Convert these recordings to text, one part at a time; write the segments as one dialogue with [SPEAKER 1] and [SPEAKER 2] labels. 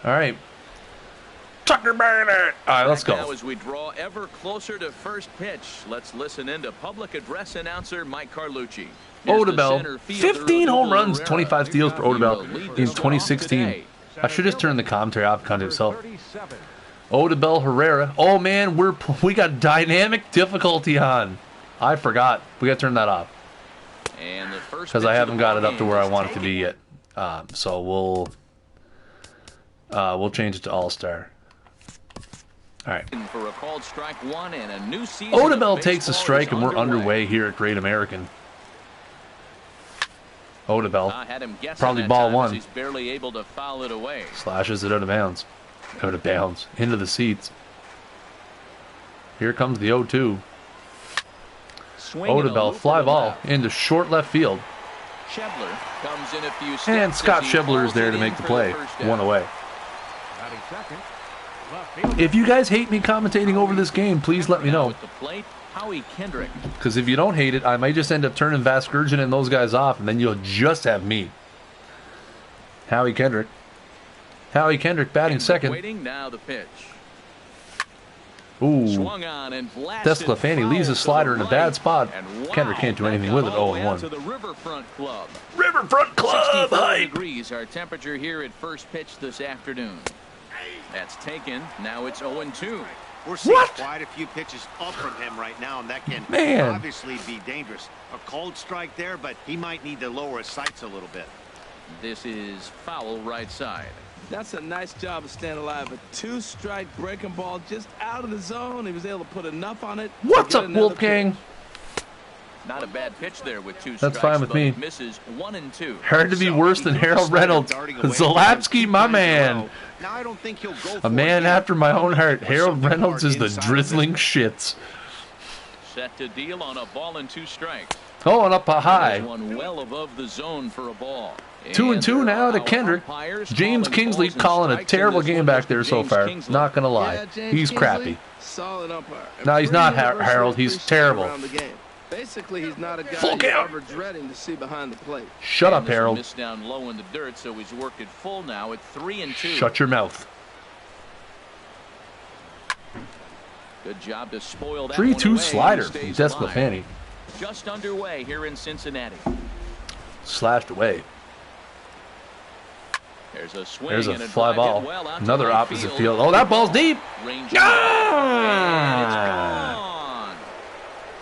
[SPEAKER 1] All right. Tucker Barnett. All right, let's go.
[SPEAKER 2] Now as we draw ever closer to first pitch, let's listen in to public address announcer Mike Carlucci.
[SPEAKER 1] Odubel, 15 home runs, 25 steals for Odubel in 2016. I should just turn the commentary off kind of himself. Odubel Herrera. Oh man, we got dynamic difficulty on. I forgot. We got to turn that off because I haven't got it up to where I want it to be yet. So we'll change it to All Star. All right. Odubel takes a strike and we're underway here at Great American. Odubel, probably ball one.
[SPEAKER 2] He's barely able to foul it away.
[SPEAKER 1] Slashes it out of bounds. Out of bounds. Into the seats. Here comes the 0-2. Odubel, fly ball into short left field. And Scott Schebler is there to make the play. One away. If you guys hate me commentating over this game, please let me know. Because if you don't hate it, I might just end up turning Vasgersian and those guys off, and then you'll just have me. Howie Kendrick. Howie Kendrick batting second.
[SPEAKER 2] Now the pitch.
[SPEAKER 1] Ooh. DeSclafani leaves a slider in a bad spot. Kendrick can't do anything with it. 0-1. Riverfront Club.
[SPEAKER 2] 65 degrees our temperature here at first pitch this afternoon. That's taken. Now it's 0-2.
[SPEAKER 3] We're seeing quite a few pitches up from him right now, and that can obviously be dangerous. A cold strike there, but he might need to lower his sights a little bit.
[SPEAKER 2] This is foul right side.
[SPEAKER 4] That's a nice job of staying alive. A two-strike breaking ball just out of the zone. He was able to put enough on it.
[SPEAKER 1] What's up, Wolfgang?
[SPEAKER 2] Not a bad pitch there with two strikes.
[SPEAKER 1] That's fine with me.
[SPEAKER 2] Misses 1 and 2.
[SPEAKER 1] Hard to be worse than Harold Reynolds. Zalapsky, my man.
[SPEAKER 3] Now I don't think he'll go
[SPEAKER 1] a man after my own heart. Harold Reynolds is the drizzling shits.
[SPEAKER 2] Set to deal on a ball and 2 strikes.
[SPEAKER 1] Oh, and up a high.
[SPEAKER 2] One well above the zone for a ball.
[SPEAKER 1] 2-2 now to Kendrick. James Kingsley calling a terrible game back there so far. Not gonna lie, he's crappy. No, he's not, Harold. He's terrible.
[SPEAKER 4] Basically, he's not a guy you're ever dreading to see behind the plate.
[SPEAKER 1] Shut up, Harold.
[SPEAKER 2] Missed down low in the dirt, so he's worked it full now at 3-2.
[SPEAKER 1] Shut your mouth.
[SPEAKER 2] Good job to spoil that
[SPEAKER 1] 3-2 slider from DeSclafani.
[SPEAKER 2] Just underway here in Cincinnati.
[SPEAKER 1] Slashed away.
[SPEAKER 2] There's a swing.
[SPEAKER 1] There's a fly ball. Another opposite field. Oh, that ball's deep.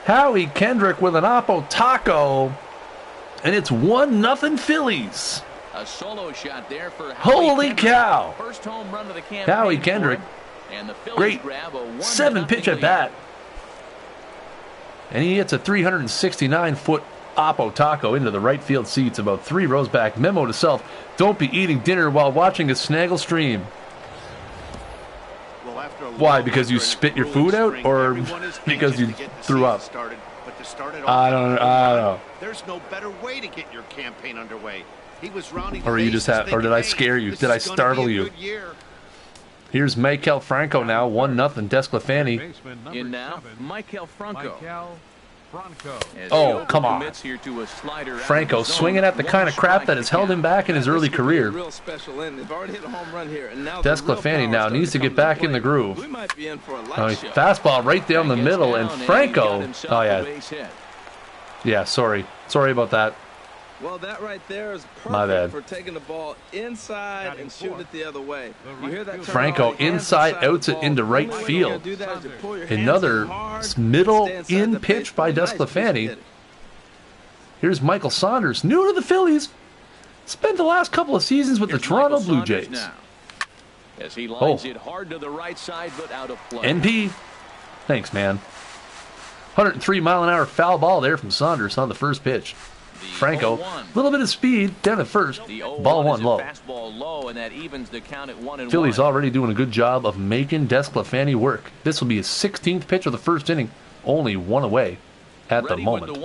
[SPEAKER 1] Howie Kendrick with an Oppo Taco, and it's 1-0 Phillies.
[SPEAKER 2] A solo shot there for
[SPEAKER 1] holy cow!
[SPEAKER 2] First home run of the campaign.
[SPEAKER 1] Howie Kendrick,
[SPEAKER 2] and the
[SPEAKER 1] great 7-pitch at bat, and he hits a 369-foot Oppo Taco into the right field seats, about 3 rows back. Memo to self: don't be eating dinner while watching a Snaggle stream. Why? Because you spit your food out, or because you threw up? I don't know.
[SPEAKER 3] There's no better way to get your campaign underway. He was rounding.
[SPEAKER 1] Or you just have, or did I scare you? Did I startle you? Here's Maikel Franco now, 1-0 DeSclafani.
[SPEAKER 2] In now, Maikel Franco.
[SPEAKER 1] Oh, come on. Franco swinging at the kind of crap that has held him back in his early career. DeSclafani now needs to get back in the groove. Fastball right down the middle, and Franco. Oh, yeah. Yeah, sorry. Sorry about that.
[SPEAKER 4] Well, that right there is
[SPEAKER 1] my bad.
[SPEAKER 4] For taking the ball inside and shooting it the other way. You hear that?
[SPEAKER 1] Franco inside outs it into right field. Another middle in pitch by DeSclafani. Here's Michael Saunders, new to the Phillies. Spent the last couple of seasons with the Toronto Blue Jays.
[SPEAKER 2] As he lines it hard to the right side, but out of play.
[SPEAKER 1] NP. Thanks, man. 103-mile-an-hour foul ball there from Saunders on the first pitch. Franco, a little bit of speed down at first. Ball 1 low. Phillies already doing a good job of making DeSclafani work. This will be his 16th pitch of the first inning. Only 1 away at the moment.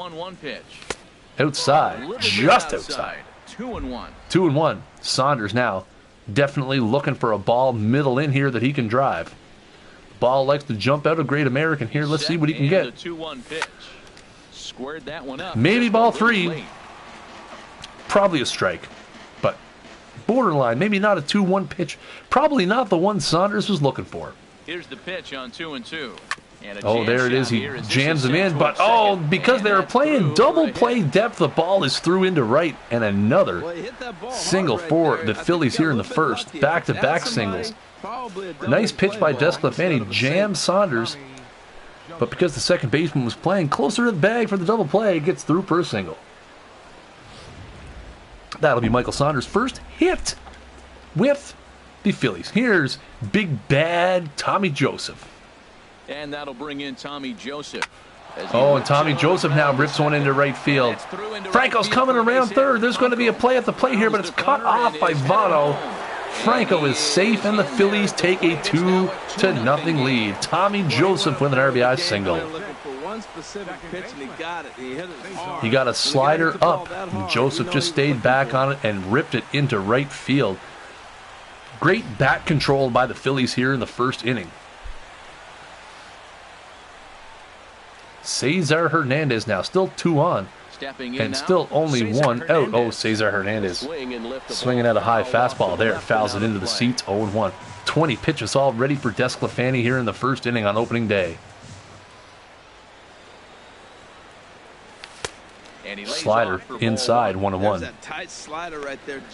[SPEAKER 1] Outside, just outside.
[SPEAKER 2] 2-1.
[SPEAKER 1] 2-1. Saunders now definitely looking for a ball middle in here that he can drive. Ball likes to jump out of Great American here. Let's see what he can get.
[SPEAKER 2] Squared that one up.
[SPEAKER 1] Maybe ball 3. Probably a strike, but borderline. Maybe not a 2-1 pitch. Probably not the one Saunders was looking for.
[SPEAKER 2] Here's the pitch on 2-2.
[SPEAKER 1] Oh, there it is. He jams him in, but because they were playing double play depth, the ball is through into right, and another single for the Phillies here in the first. Back-to-back singles. Nice pitch by Desclafani, jams Saunders, but because the second baseman was playing closer to the bag for the double play, it gets through for a single. That'll be Michael Saunders' first hit with the Phillies. Here's big bad Tommy Joseph.
[SPEAKER 2] And that'll bring in Tommy Joseph.
[SPEAKER 1] And Tommy Joseph now rips one into right field. Franco's coming around third. There's going to be a play at the plate here, but it's cut off by Votto. Franco is safe, and the Phillies take a 2-0 lead. Tommy Joseph with an RBI single. He got a slider up, and Joseph just stayed back on it and ripped it into right field. Great bat control by the Phillies here in the first inning. Cesar Hernandez now still 2 on, and still only 1 out. Oh, Cesar Hernandez swinging at a high fastball there, fouls it into the seats. 0-1. 20 pitches all ready for Desclafani here in the first inning on opening day. Slider inside, 1-1.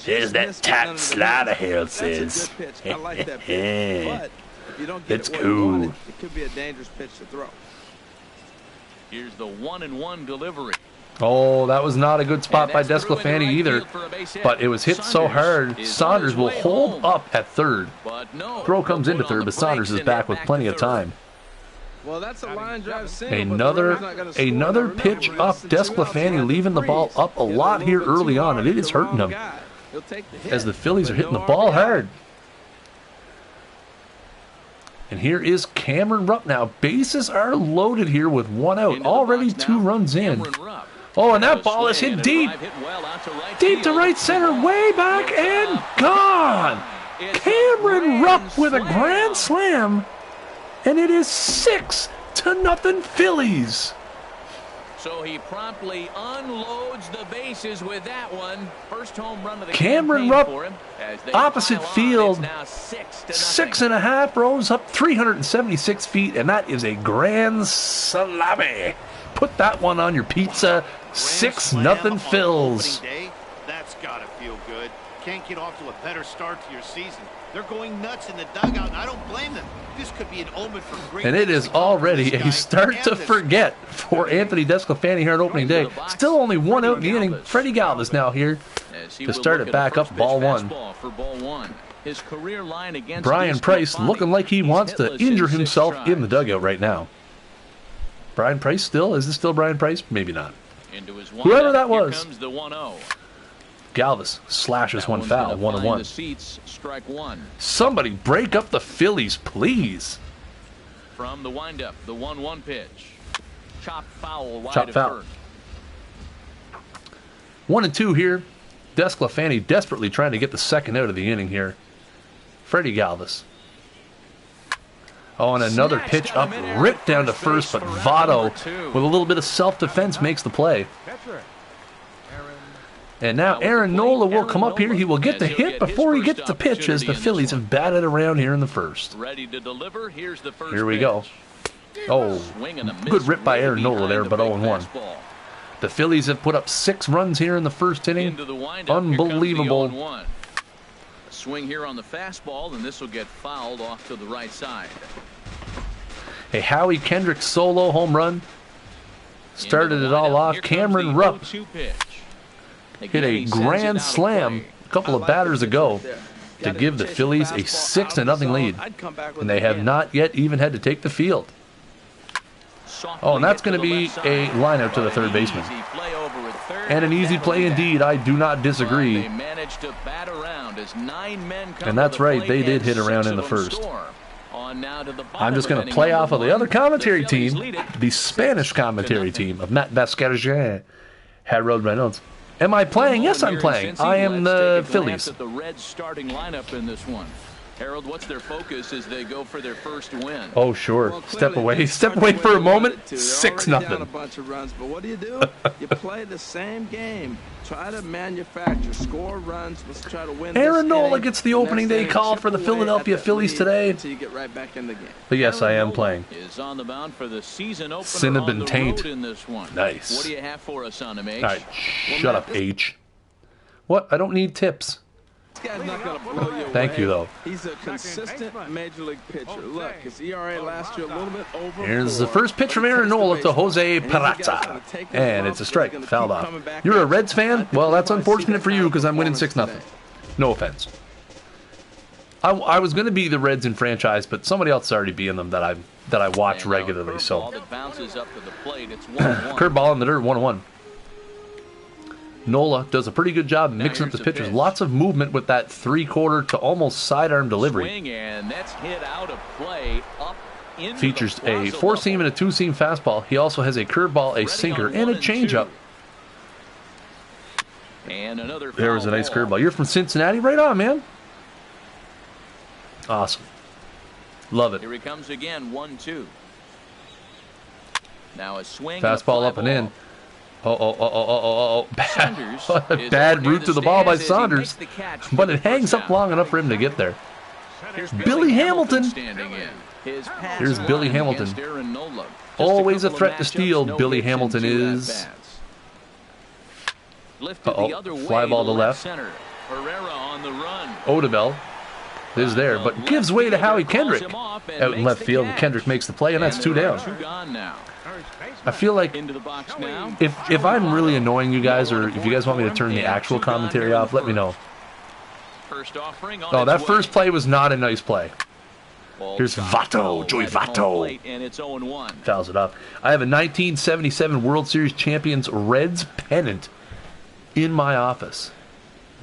[SPEAKER 1] There's that tight slider here, it says. It's cool.
[SPEAKER 4] It could be a dangerous pitch to throw.
[SPEAKER 2] Here's the 1-1 delivery.
[SPEAKER 1] Oh, that was not a good spot by Desclafani either, but it was hit so hard. Saunders will hold up at third. Throw comes into third, but Saunders is back with plenty of time.
[SPEAKER 4] Well, that's a line drive single,
[SPEAKER 1] another pitch up. Desclafani leaving the ball up a lot here early on, and it is hurting him as the Phillies are hitting the ball hard. And here is Cameron Rupp now. Bases are loaded here with 1 out. Already 2 runs in. Oh, and that ball is hit deep. Deep to right center, way back and gone. Cameron Rupp with a grand slam. And it is 6-0 Phillies.
[SPEAKER 2] So he promptly unloads the bases with that one. First home run of the
[SPEAKER 1] Cameron Rupp, opposite field, 6.5 rows up 376 feet, and that is a grand salami. Put that one on your pizza. 6-0 Phils.
[SPEAKER 3] That's gotta feel good. Can't get off to a better start to your season. They're going nuts in the dugout, and I don't blame them. This could be an omen for great.
[SPEAKER 1] And it is already a start to forget for Anthony Desclafani here on opening day. Still only 1 out in the inning. Freddie Galvis now here to start it back up, ball 1. Brian Price looking like he wants to injure himself in the dugout right now. Brian Price still? Is this still Brian Price? Maybe not. Whoever that was. Galvis slashes one foul, 1-1. Somebody break up the Phillies, please.
[SPEAKER 2] From the windup, the 1-1 pitch. Chop foul wide
[SPEAKER 1] Chop foul. 1-2 here. Desclafani desperately trying to get the second out of the inning here. Freddie Galvis. Oh, and another pitch up, ripped down to first, but Votto, with a little bit of self-defense, makes the play. And now Aaron Nola will come up here. He will get the hit before he gets the pitch as the Phillies have batted around here in the first. Here we go. Oh, good rip by Aaron Nola there, but 0-1. The Phillies have put up 6 runs here in the first inning. Unbelievable.
[SPEAKER 2] Swing here on the fastball, and this will get fouled off to the right side.
[SPEAKER 1] A Howie Kendrick solo home run started it all off. Cameron Rupp hit a grand slam a couple of batters ago to give the Phillies a 6-0 lead, and they have not yet even had to take the field. Oh, and that's going to be a line out to the third baseman. And an easy play indeed. I do not disagree. And that's right, they did hit around in the first. I'm just going to play off of the other commentary team, the Spanish commentary team of Matt Vasquez, Harold Reynolds. Am I playing? Yes, I'm playing. I am the Phillies.
[SPEAKER 2] Harold, what's their focus as they go for their first win?
[SPEAKER 1] Oh, sure.
[SPEAKER 4] Well,
[SPEAKER 1] Step
[SPEAKER 4] clearly,
[SPEAKER 1] away. Step away for a moment. 6-0.
[SPEAKER 4] Down a bunch of runs, but what do? You play the same game. Try to manufacture, score runs. Let's try to win.
[SPEAKER 1] Aaron
[SPEAKER 4] this
[SPEAKER 1] Nola
[SPEAKER 4] inning.
[SPEAKER 1] gets the opening day
[SPEAKER 4] Next
[SPEAKER 1] call
[SPEAKER 4] inning,
[SPEAKER 1] for the
[SPEAKER 4] chip away
[SPEAKER 1] Philadelphia
[SPEAKER 4] at that
[SPEAKER 1] Phillies
[SPEAKER 4] lead
[SPEAKER 1] today.
[SPEAKER 4] until you get right back in the game.
[SPEAKER 1] But yes, I am playing.
[SPEAKER 2] Is on the mound for the season opener
[SPEAKER 1] Cinnamon
[SPEAKER 2] on the
[SPEAKER 1] Taint.
[SPEAKER 2] road in this one.
[SPEAKER 1] Nice.
[SPEAKER 2] What do you have for us on him, H?
[SPEAKER 1] All right, shut up, H. What? I don't need tips.
[SPEAKER 4] This guy's not going to blow you away.
[SPEAKER 1] Thank you, though.
[SPEAKER 4] He's a consistent major league pitcher. Look, his ERA last year a little bit over.
[SPEAKER 1] Here's the first pitch from Aaron Nola to Jose Peraza. And it's a strike. Fouled off. You're a Reds fan? Well, that's unfortunate for you because I'm winning 6-0. No offense. I was going to be the Reds in franchise, but somebody else is already being them that I watch regularly. So curveball in the dirt, 1-1. Nola does a pretty good job mixing up the pitches. Lots of movement with that 3/4 to almost sidearm delivery.
[SPEAKER 2] Swing, and that's hit out of play up into
[SPEAKER 1] Features
[SPEAKER 2] the
[SPEAKER 1] a 4-seam and a 2-seam fastball. He also has a curveball, a sinker, and a changeup.
[SPEAKER 2] And another
[SPEAKER 1] There was a nice curveball. You're from Cincinnati? Right on, man. Awesome. Love it.
[SPEAKER 2] Here he comes again, 1-2. Now a swing.
[SPEAKER 1] Fastball up and in. Bad, bad route to the ball by Saunders. But it hangs up long enough for him to get there. Billy Hamilton. Here's Billy Hamilton. Always a threat to steal, Billy Hamilton is. Fly ball to left. Odubel is there, but gives way to Howie Kendrick. Out in left field, and Kendrick makes the play, and that's 2 down. I feel like if I'm really annoying you guys, or if you guys want me to turn the actual commentary off, let me know. Oh, that first play was not a nice play. Here's Votto, Joey Votto. Fouls it up. I have a 1977 World Series champions Reds pennant in my office.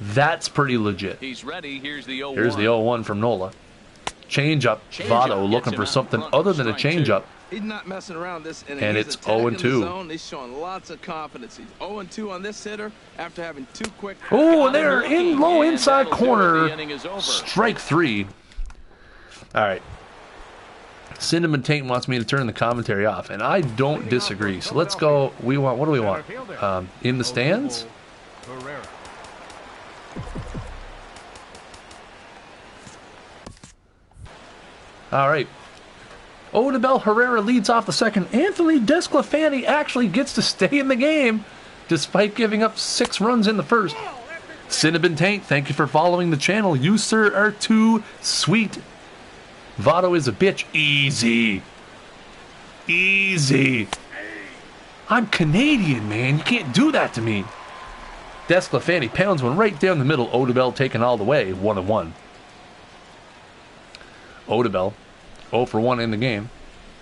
[SPEAKER 1] That's pretty legit.
[SPEAKER 2] He's ready. Here's the 0-1.
[SPEAKER 1] Here's the 0-1 from Nola. Change up. Votto looking for something other than a change up.
[SPEAKER 4] He's not messing around this inning.
[SPEAKER 1] And it's 0-2.
[SPEAKER 4] He's showing lots of confidence. He's 0-2 on this hitter after having 2 quick.
[SPEAKER 1] Oh, and they're in low inside corner. Strike 3. All right. Cinnamon Taint wants me to turn the commentary off, and I don't disagree. So let's go. What do we want? In the stands? All right. Odubel Herrera leads off the second. Anthony Desclafani actually gets to stay in the game despite giving up 6 runs in the first. Cinnamon Taint, thank you for following the channel. You, sir, are too sweet. Votto is a bitch. Easy. Easy. I'm Canadian, man. You can't do that to me. Desclafani pounds one right down the middle. Odubel taken all the way. 1-1. Odubel 0 for 1 in the game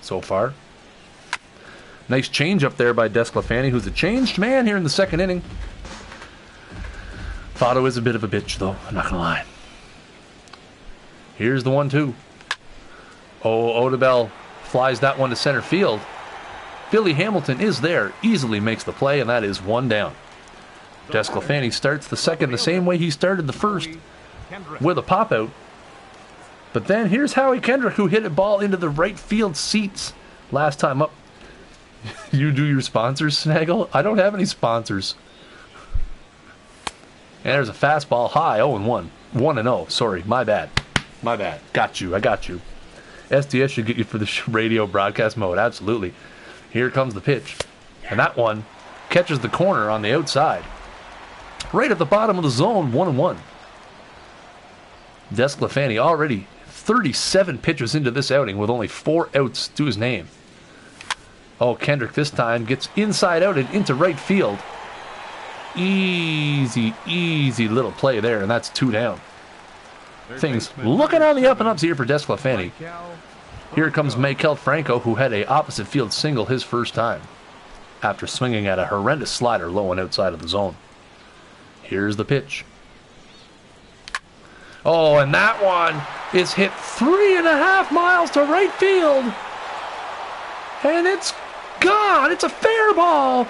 [SPEAKER 1] so far. Nice change up there by Desclafani, who's a changed man here in the second inning. Votto is a bit of a bitch, though. I'm not going to lie. Here's the 1-2. Oh, Odubel flies that one to center field. Billy Hamilton is there, easily makes the play, and that is 1 down. Desclafani starts the second the same way he started the first, with a pop-out. But then here's Howie Kendrick, who hit a ball into the right field seats last time up. You do your sponsors, Snaggle? I don't have any sponsors. And there's a fastball high, 0-1. 1-0, sorry, my bad. My bad. Got you, I got you. SDS should get you for the radio broadcast mode, absolutely. Here comes the pitch. And that one catches the corner on the outside. Right at the bottom of the zone, 1-1. Desclafani already 37 pitches into this outing with only 4 outs to his name. Oh, Kendrick this time gets inside out and into right field. Easy, easy little play there, and that's 2 down. Things looking on the up and ups here for Desclafani. Here comes Mikel Franco, who had a opposite field single his first time after swinging at a horrendous slider low and outside of the zone. Here's the pitch. Oh, and that one is hit 3.5 miles to right field. And it's gone. It's a fair ball.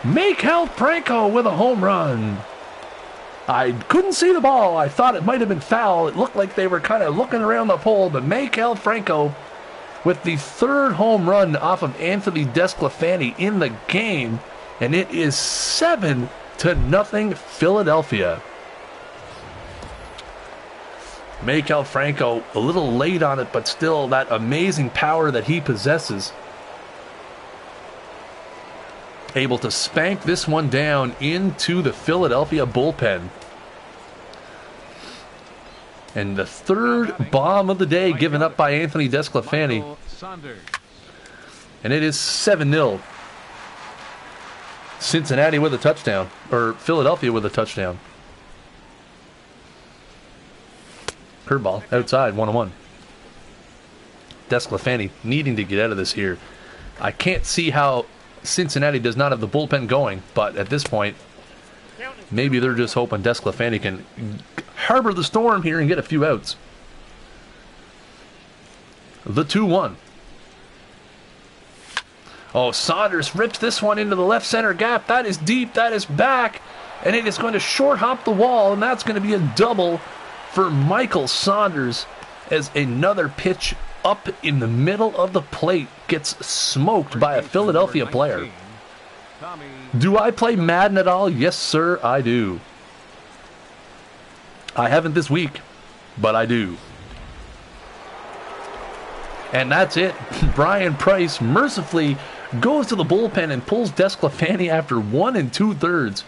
[SPEAKER 1] Mikel Franco with a home run. I couldn't see the ball. I thought it might have been foul. It looked like they were kind of looking around the pole, but Maikel Franco with the third home run off of Anthony Desclafani in the game, and it is 7-0 Philadelphia. Maikel Franco a little late on it, but still that amazing power that he possesses. Able to spank this one down into the Philadelphia bullpen. And the third bomb of the day given up by Anthony Desclafani. And it is 7-0. Cincinnati with a touchdown. Or Philadelphia with a touchdown. Curveball outside, 1-1. Desclafani needing to get out of this here. I can't see how Cincinnati does not have the bullpen going, but at this point, maybe they're just hoping Desclafani can harbor the storm here and get a few outs. The 2-1. Oh, Saunders rips this one into the left center gap. That is deep, that is back, and it is going to short hop the wall, and that's going to be a double for Michael Saunders as another pitch up in the middle of the plate gets smoked by a Philadelphia player. Do I play Madden at all? Yes, sir, I do. I haven't this week, but I do. And that's it. Brian Price mercifully goes to the bullpen and pulls Desclafani after 1 2/3.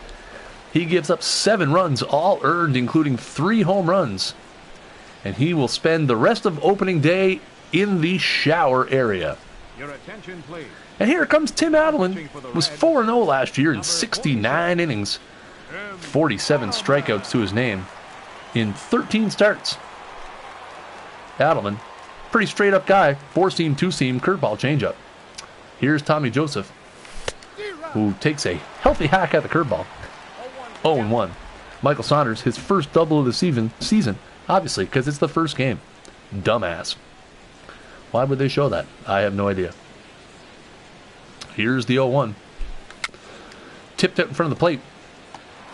[SPEAKER 1] He gives up 7 runs, all earned, including 3 home runs. And he will spend the rest of opening day in the shower area.
[SPEAKER 5] Your attention, please.
[SPEAKER 1] And here comes Tim Adelman. Was 4-0 last year in 69 innings. 47 strikeouts to his name in 13 starts. Adelman, pretty straight up guy. 4-seam, 2-seam, curveball changeup. Here's Tommy Joseph, who takes a healthy hack at the curveball. 0-1. Michael Saunders, his first double of the season, obviously, because it's the first game. Dumbass. Why would they show that? I have no idea. Here's the 0-1. Tipped out in front of the plate.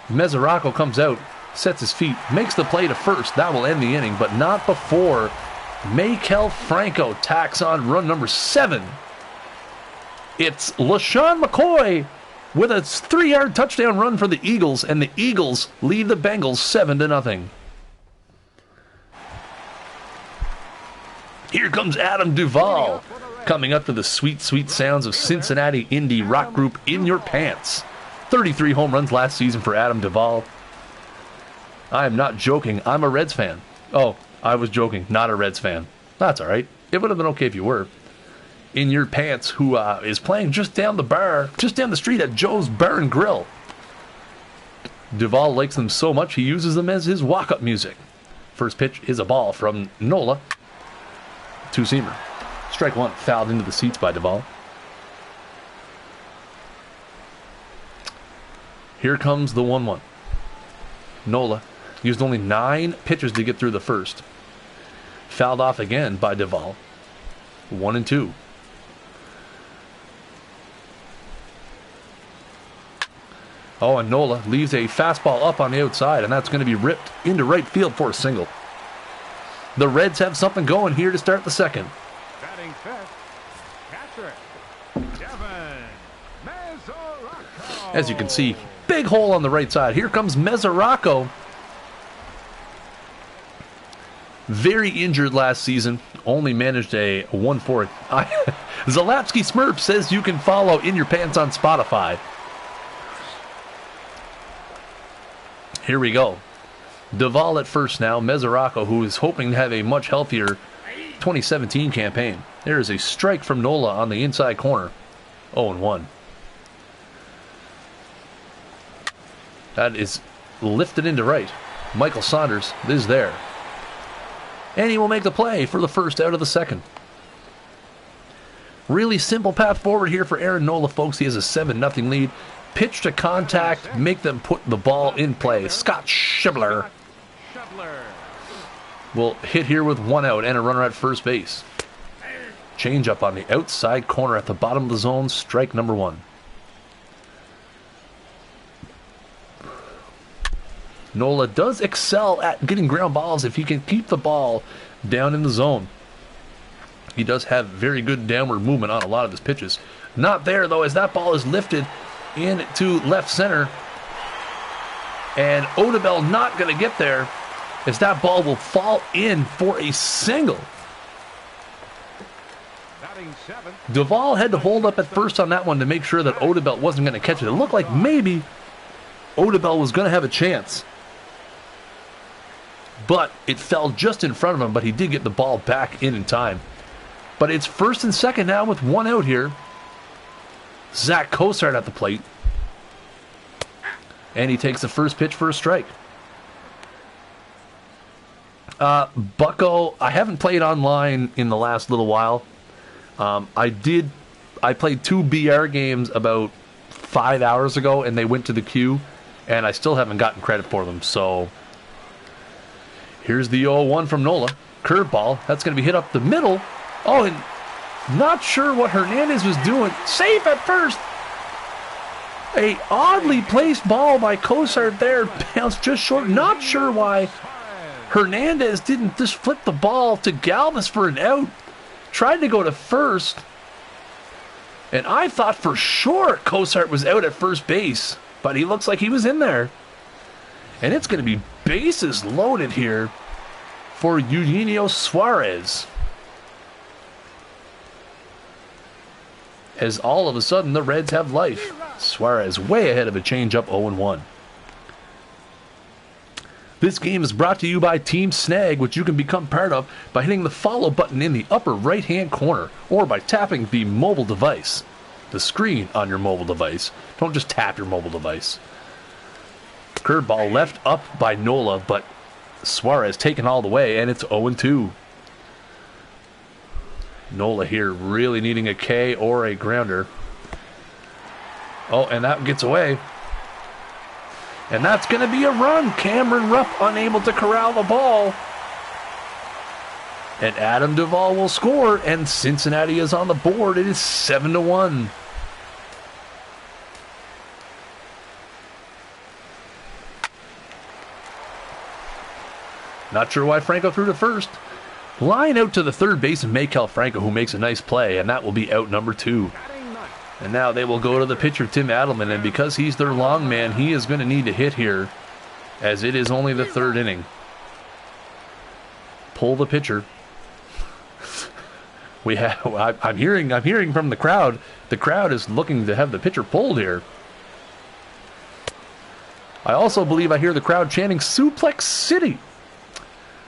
[SPEAKER 1] Mesoraco comes out, sets his feet, makes the play to first. That will end the inning, but not before Maikel Franco tacks on run number 7. It's LaShawn McCoy with a 3-yard touchdown run for the Eagles, and the Eagles lead the Bengals 7-0. Here comes Adam Duvall, coming up to the sweet, sweet sounds of Cincinnati indie rock group In Your Pants. 33 home runs last season for Adam Duvall. I am not joking. I'm a Reds fan. Oh, I was joking. Not a Reds fan. That's all right. It would have been okay if you were. In Your Pants, who is playing just down the street at Joe's Bar and Grill. Duvall likes them so much he uses them as his walk-up music. First pitch is a ball from Nola. 2-seamer. Strike 1, fouled into the seats by Duvall. Here comes the 1-1. Nola used only 9 pitches to get through the first. Fouled off again by Duvall. 1-2. Oh, and Nola leaves a fastball up on the outside, and that's going to be ripped into right field for a single. The Reds have something going here to start the second.
[SPEAKER 5] Batting fifth, catcher, Devin Mesoraco.
[SPEAKER 1] As you can see, big hole on the right side. Here comes Mesoraco. Very injured last season. Only managed a 1-4. Zalapsky Smurf says you can follow In Your Pants on Spotify. Here we go. Duvall at first now. Mesoraco, who is hoping to have a much healthier 2017 campaign. There is a strike from Nola on the inside corner. 0-1. That is lifted into right. Michael Saunders is there. And he will make the play for the first out of the second. Really simple path forward here for Aaron Nola, folks. He has a 7-0 lead. Pitch to contact, make them put the ball in play. Scott Schebler will hit here with 1 out and a runner at first base. Change up on the outside corner at the bottom of the zone. Strike number 1. Nola does excel at getting ground balls if he can keep the ball down in the zone. He does have very good downward movement on a lot of his pitches. Not there, though, as that ball is lifted into left center. And Odubel not going to get there, as that ball will fall in for a single. Duvall had to hold up at first on that one to make sure that Odubel wasn't going to catch it. It looked like maybe Odubel was going to have a chance. But it fell just in front of him, but he did get the ball back in time. But it's first and second now with one out here. Zach Cosart at the plate. And he takes the first pitch for a strike. Bucko, I haven't played online in the last little while. I played 2 BR games about 5 hours ago, and they went to the queue, and I still haven't gotten credit for them. So here's the 0-1 from Nola. Curveball. That's going to be hit up the middle. Oh, and not sure what Hernandez was doing. Safe at first. A oddly placed ball by Cosart there. Bounced just short. Not sure why Hernandez didn't just flip the ball to Galvis for an out. Tried to go to first. And I thought for sure Cosart was out at first base. But he looks like he was in there. And it's going to be bases loaded here for Eugenio Suarez. As all of a sudden the Reds have life. Suarez way ahead of a changeup, 0-1. This game is brought to you by Team Snag, which you can become part of by hitting the follow button in the upper right-hand corner or by tapping the mobile device, the screen on your mobile device. Don't just tap your mobile device. Curveball left up by Nola, but Suarez taken all the way, and it's 0-2. Nola here really needing a K or a grounder. Oh, and that gets away. And that's going to be a run. Cameron Rupp unable to corral the ball. And Adam Duvall will score, and Cincinnati is on the board. It is 7-1. Not sure why Franco threw to first. Line out to the third base of Maikel Franco, who makes a nice play, and that will be out number 2. And now they will go to the pitcher, Tim Adelman, and because he's their long man, he is going to need to hit here, as it is only the third inning. Pull the pitcher. I'm hearing from the crowd. The crowd is looking to have the pitcher pulled here. I also believe I hear the crowd chanting Suplex City.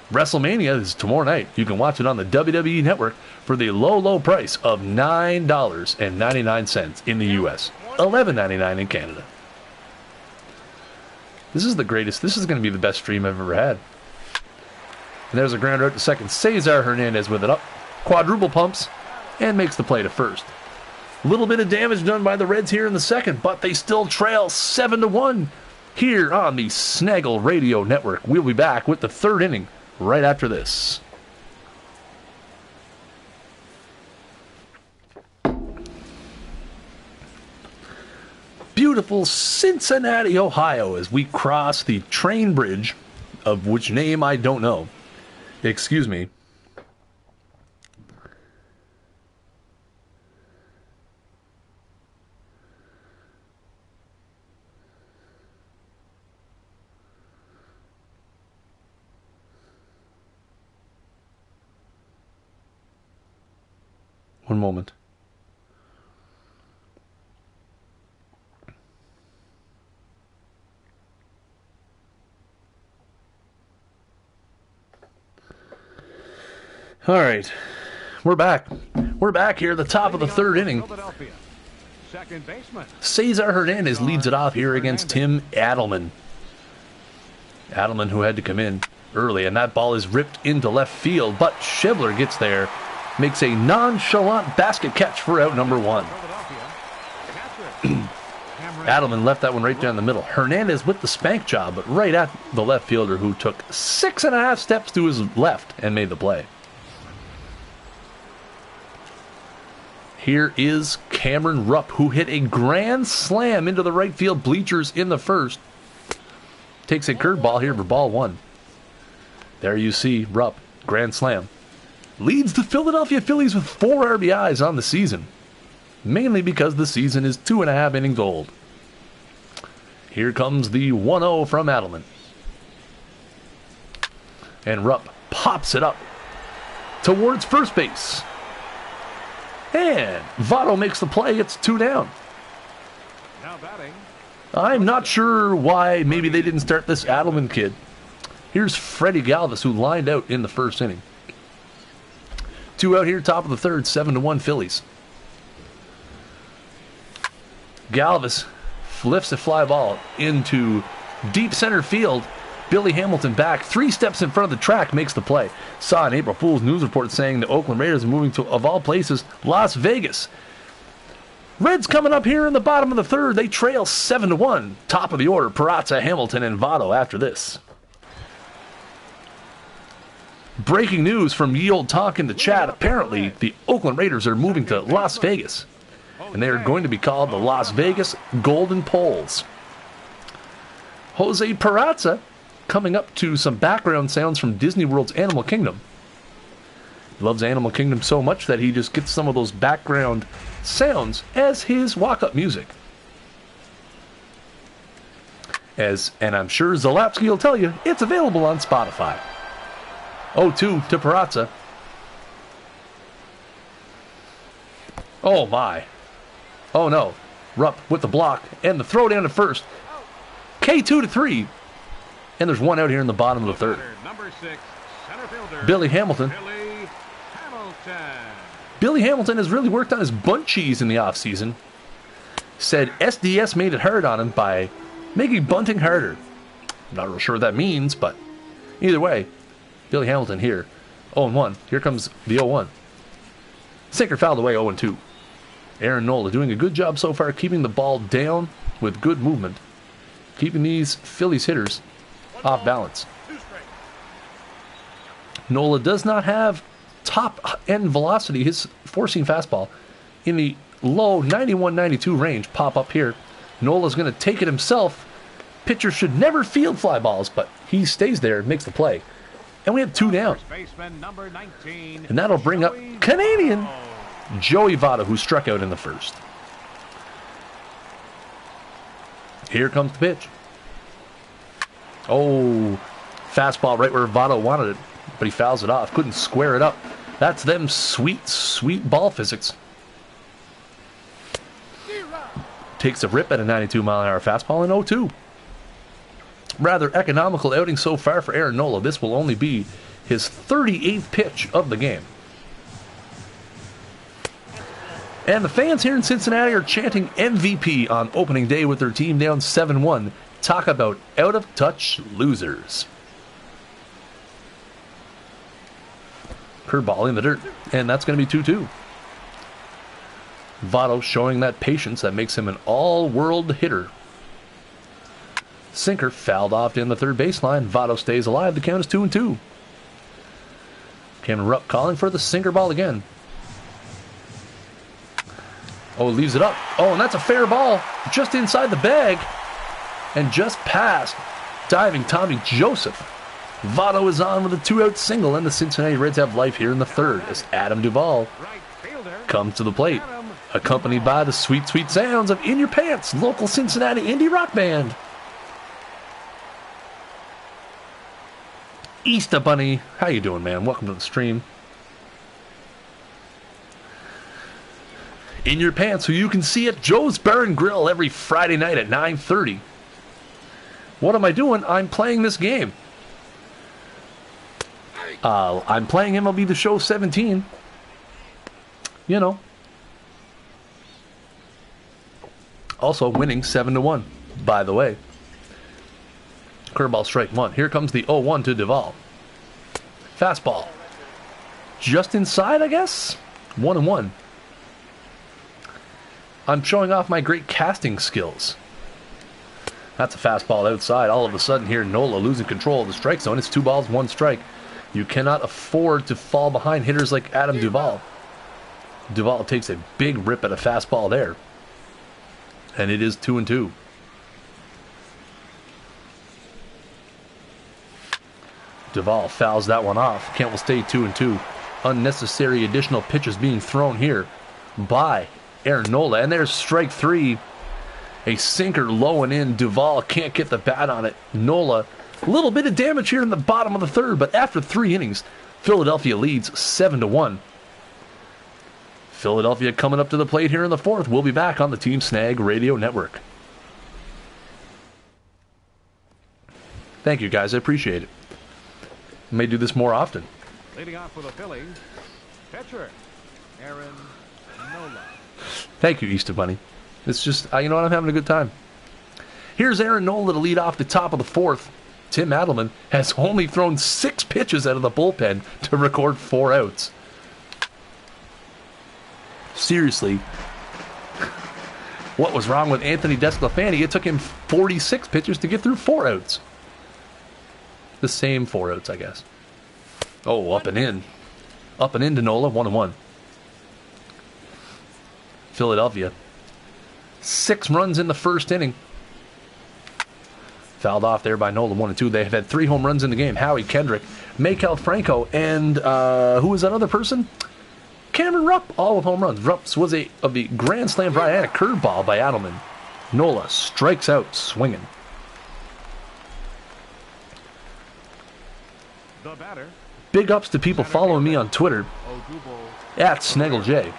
[SPEAKER 1] WrestleMania is tomorrow night. You can watch it on the WWE Network for the low, low price of $9.99 in the U.S., $11.99 in Canada. This is the greatest. This is going to be the best stream I've ever had. And there's a grounder out to second. Cesar Hernandez with it up. Quadruple pumps and makes the play to first. A little bit of damage done by the Reds here in the second, but they still trail 7-1 here on the Snaggle Radio Network. We'll be back with the third inning right after this. Beautiful Cincinnati, Ohio, as we cross the train bridge, of which name I don't know. Excuse me. One moment. All right. We're back. We're back here at the top of the third inning. Cesar Hernandez leads it off here against Tim Adelman. Adelman, who had to come in early, and that ball is ripped into left field, but Schebler gets there. Makes a nonchalant basket catch for out number 1. Adelman left that one right down the middle. Hernandez with the spank job, but right at the left fielder, who took 6.5 steps to his left and made the play. Here is Cameron Rupp, who hit a grand slam into the right field bleachers in the first. takes a curveball here for ball 1. There you see Rupp, grand slam. Leads the Philadelphia Phillies with 4 RBIs on the season. Mainly because the season is 2.5 innings old. Here comes the 1-0 from Adelman. And Rupp pops it up towards first base. And Votto makes the play. It's 2 down.
[SPEAKER 5] Now batting.
[SPEAKER 1] I'm not sure why maybe they didn't start this Adelman kid. Here's Freddie Galvis, who lined out in the first inning. 2 out here, top of the third, 7-1 Phillies. Galvis lifts a fly ball into deep center field. Billy Hamilton back 3 steps in front of the track, makes the play. Saw an April Fool's news report saying the Oakland Raiders are moving to, of all places, Las Vegas. Reds coming up here in the bottom of the third. They trail 7-1. Top of the order, Peraza, Hamilton, and Votto after this. Breaking news from Ye Olde Talk in the chat. Apparently, the Oakland Raiders are moving to Las Vegas. And they are going to be called the Las Vegas Golden Poles. Jose Peraza coming up to some background sounds from Disney World's Animal Kingdom. He loves Animal Kingdom so much that he just gets some of those background sounds as his walk-up music. And I'm sure Zalapsky will tell you, it's available on Spotify. 0-2 to Peraza. Oh my. Oh no. Rupp with the block and the throw down to first. K2-3. And there's 1 out here in the bottom of the third.
[SPEAKER 5] Number 6, center fielder,
[SPEAKER 1] Billy Hamilton. Billy Hamilton has really worked on his bunt cheese in the offseason. Said SDS made it hard on him by making bunting harder. I'm not real sure what that means, but either way, Billy Hamilton here. 0-1. Here comes the 0-1. Sinker fouled away 0-2. Aaron Nola doing a good job so far keeping the ball down with good movement. Keeping these Phillies hitters off balance. Nola does not have top end velocity. His four-seam fastball in the low 91-92 range pop up here. Nola's going to take it himself. Pitcher should never field fly balls, but he stays there and makes the play. And we have 2 down. And that'll bring up Canadian Joey Votto, who struck out in the first. Here comes the pitch. Oh, fastball right where Votto wanted it, but he fouls it off. Couldn't square it up. That's them sweet, sweet ball physics. Takes a rip at a 92-mile-an-hour fastball in 0-2. Rather economical outing so far for Aaron Nola. This will only be his 38th pitch of the game. And the fans here in Cincinnati are chanting MVP on opening day with their team down 7-1. Talk about out-of-touch losers. Curveball in the dirt, and that's going to be 2-2. Votto showing that patience that makes him an all-world hitter. Sinker fouled off in the third baseline. Votto stays alive. The count is 2-2. Cameron Rupp calling for the sinker ball again. Oh, leaves it up. Oh, and that's a fair ball. Just inside the bag. And just past diving Tommy Joseph. Votto is on with a 2-out single, and the Cincinnati Reds have life here in the third as Adam Duvall comes to the plate, accompanied by the sweet, sweet sounds of In Your Pants, local Cincinnati indie rock band. Easter Bunny, how you doing, man? Welcome to the stream. In Your Pants, who you can see at Joe's Bar and Grill every Friday night at 9:30. What am I doing? I'm playing this game. I'm playing MLB The Show 17. You know. Also winning 7-1, by the way. Curveball strike 1. Here comes the 0-1 to Duvall. Fastball. Just inside, I guess? 1-1. I'm showing off my great casting skills. That's a fastball outside. All of a sudden here, Nola losing control of the strike zone. It's 2 balls, 1 strike. You cannot afford to fall behind hitters like Adam Duvall. Duvall takes a big rip at a fastball there. And it is 2-2. Duvall fouls that one off. Kent will stay 2-2. Unnecessary additional pitches being thrown here by Aaron Nola. And there's strike 3. A sinker low and in. Duvall can't get the bat on it. Nola, a little bit of damage here in the bottom of the third, but after 3 innings, Philadelphia leads 7-1. Philadelphia coming up to the plate here in the 4th. We'll be back on the Team Snag Radio Network. Thank you, guys. I appreciate it. May do this more often.
[SPEAKER 5] Leading off for the Phillies, pitcher Aaron Nola.
[SPEAKER 1] Thank you, Easter Bunny. It's just, you know what, I'm having a good time. Here's Aaron Nola to lead off the top of the 4th. Tim Adelman has only thrown 6 pitches out of the bullpen to record 4 outs. Seriously, what was wrong with Anthony DeSclafani? It took him 46 pitches to get through 4 outs. The same 4 outs, I guess. Oh, up and in. Up and in to Nola, 1-1. Philadelphia. 6 runs in the first inning. Fouled off there by Nola, 1-2. They have had 3 home runs in the game. Howie Kendrick, Maikel Franco, and who was that other person? Cameron Rupp, all with home runs. Rupp was of the grand slam drive and a curveball by Adelman. Nola strikes out swinging.
[SPEAKER 5] The batter.
[SPEAKER 1] Big ups to people following me on Twitter at SnaggleJ.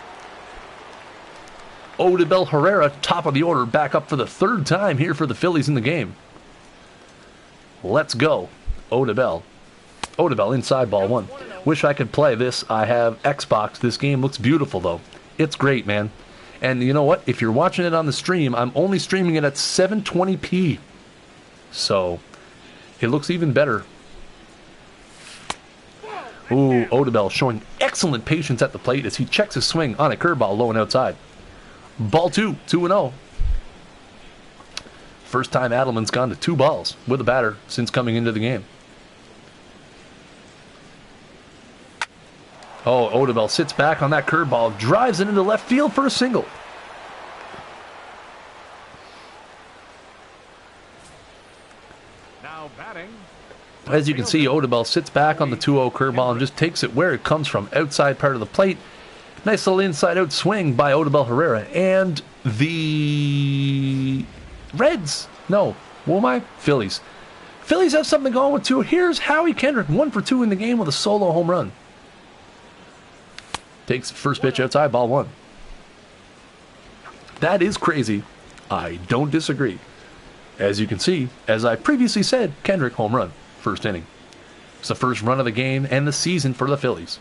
[SPEAKER 1] Odubel Herrera, top of the order, back up for the 3rd time here for the Phillies in the game. Let's go, Odubel. Odubel inside, ball 1. Wish I could play this. I have Xbox. This game looks beautiful, though. It's great, man. And you know what? If you're watching it on the stream, I'm only streaming it at 720p. So, it looks even better. Ooh, Odubel showing excellent patience at the plate as he checks his swing on a curveball low and outside. Ball 2, 2-0. First time Adelman's gone to 2 balls with a batter since coming into the game. Oh, Odubel sits back on that curveball, drives it into left field for a single.
[SPEAKER 5] Now batting.
[SPEAKER 1] As you can see, Odubel sits back on the 2-0 curveball and just takes it where it comes from, outside part of the plate. Nice little inside-out swing by Odubel Herrera. And the Reds, no, who am I? Phillies. Phillies have something going with 2. Here's Howie Kendrick, 1 for 2 in the game with a solo home run. Takes the first pitch outside, ball 1. That is crazy. I don't disagree. As you can see, as I previously said, Kendrick home run, first inning. It's the first run of the game and the season for the Phillies.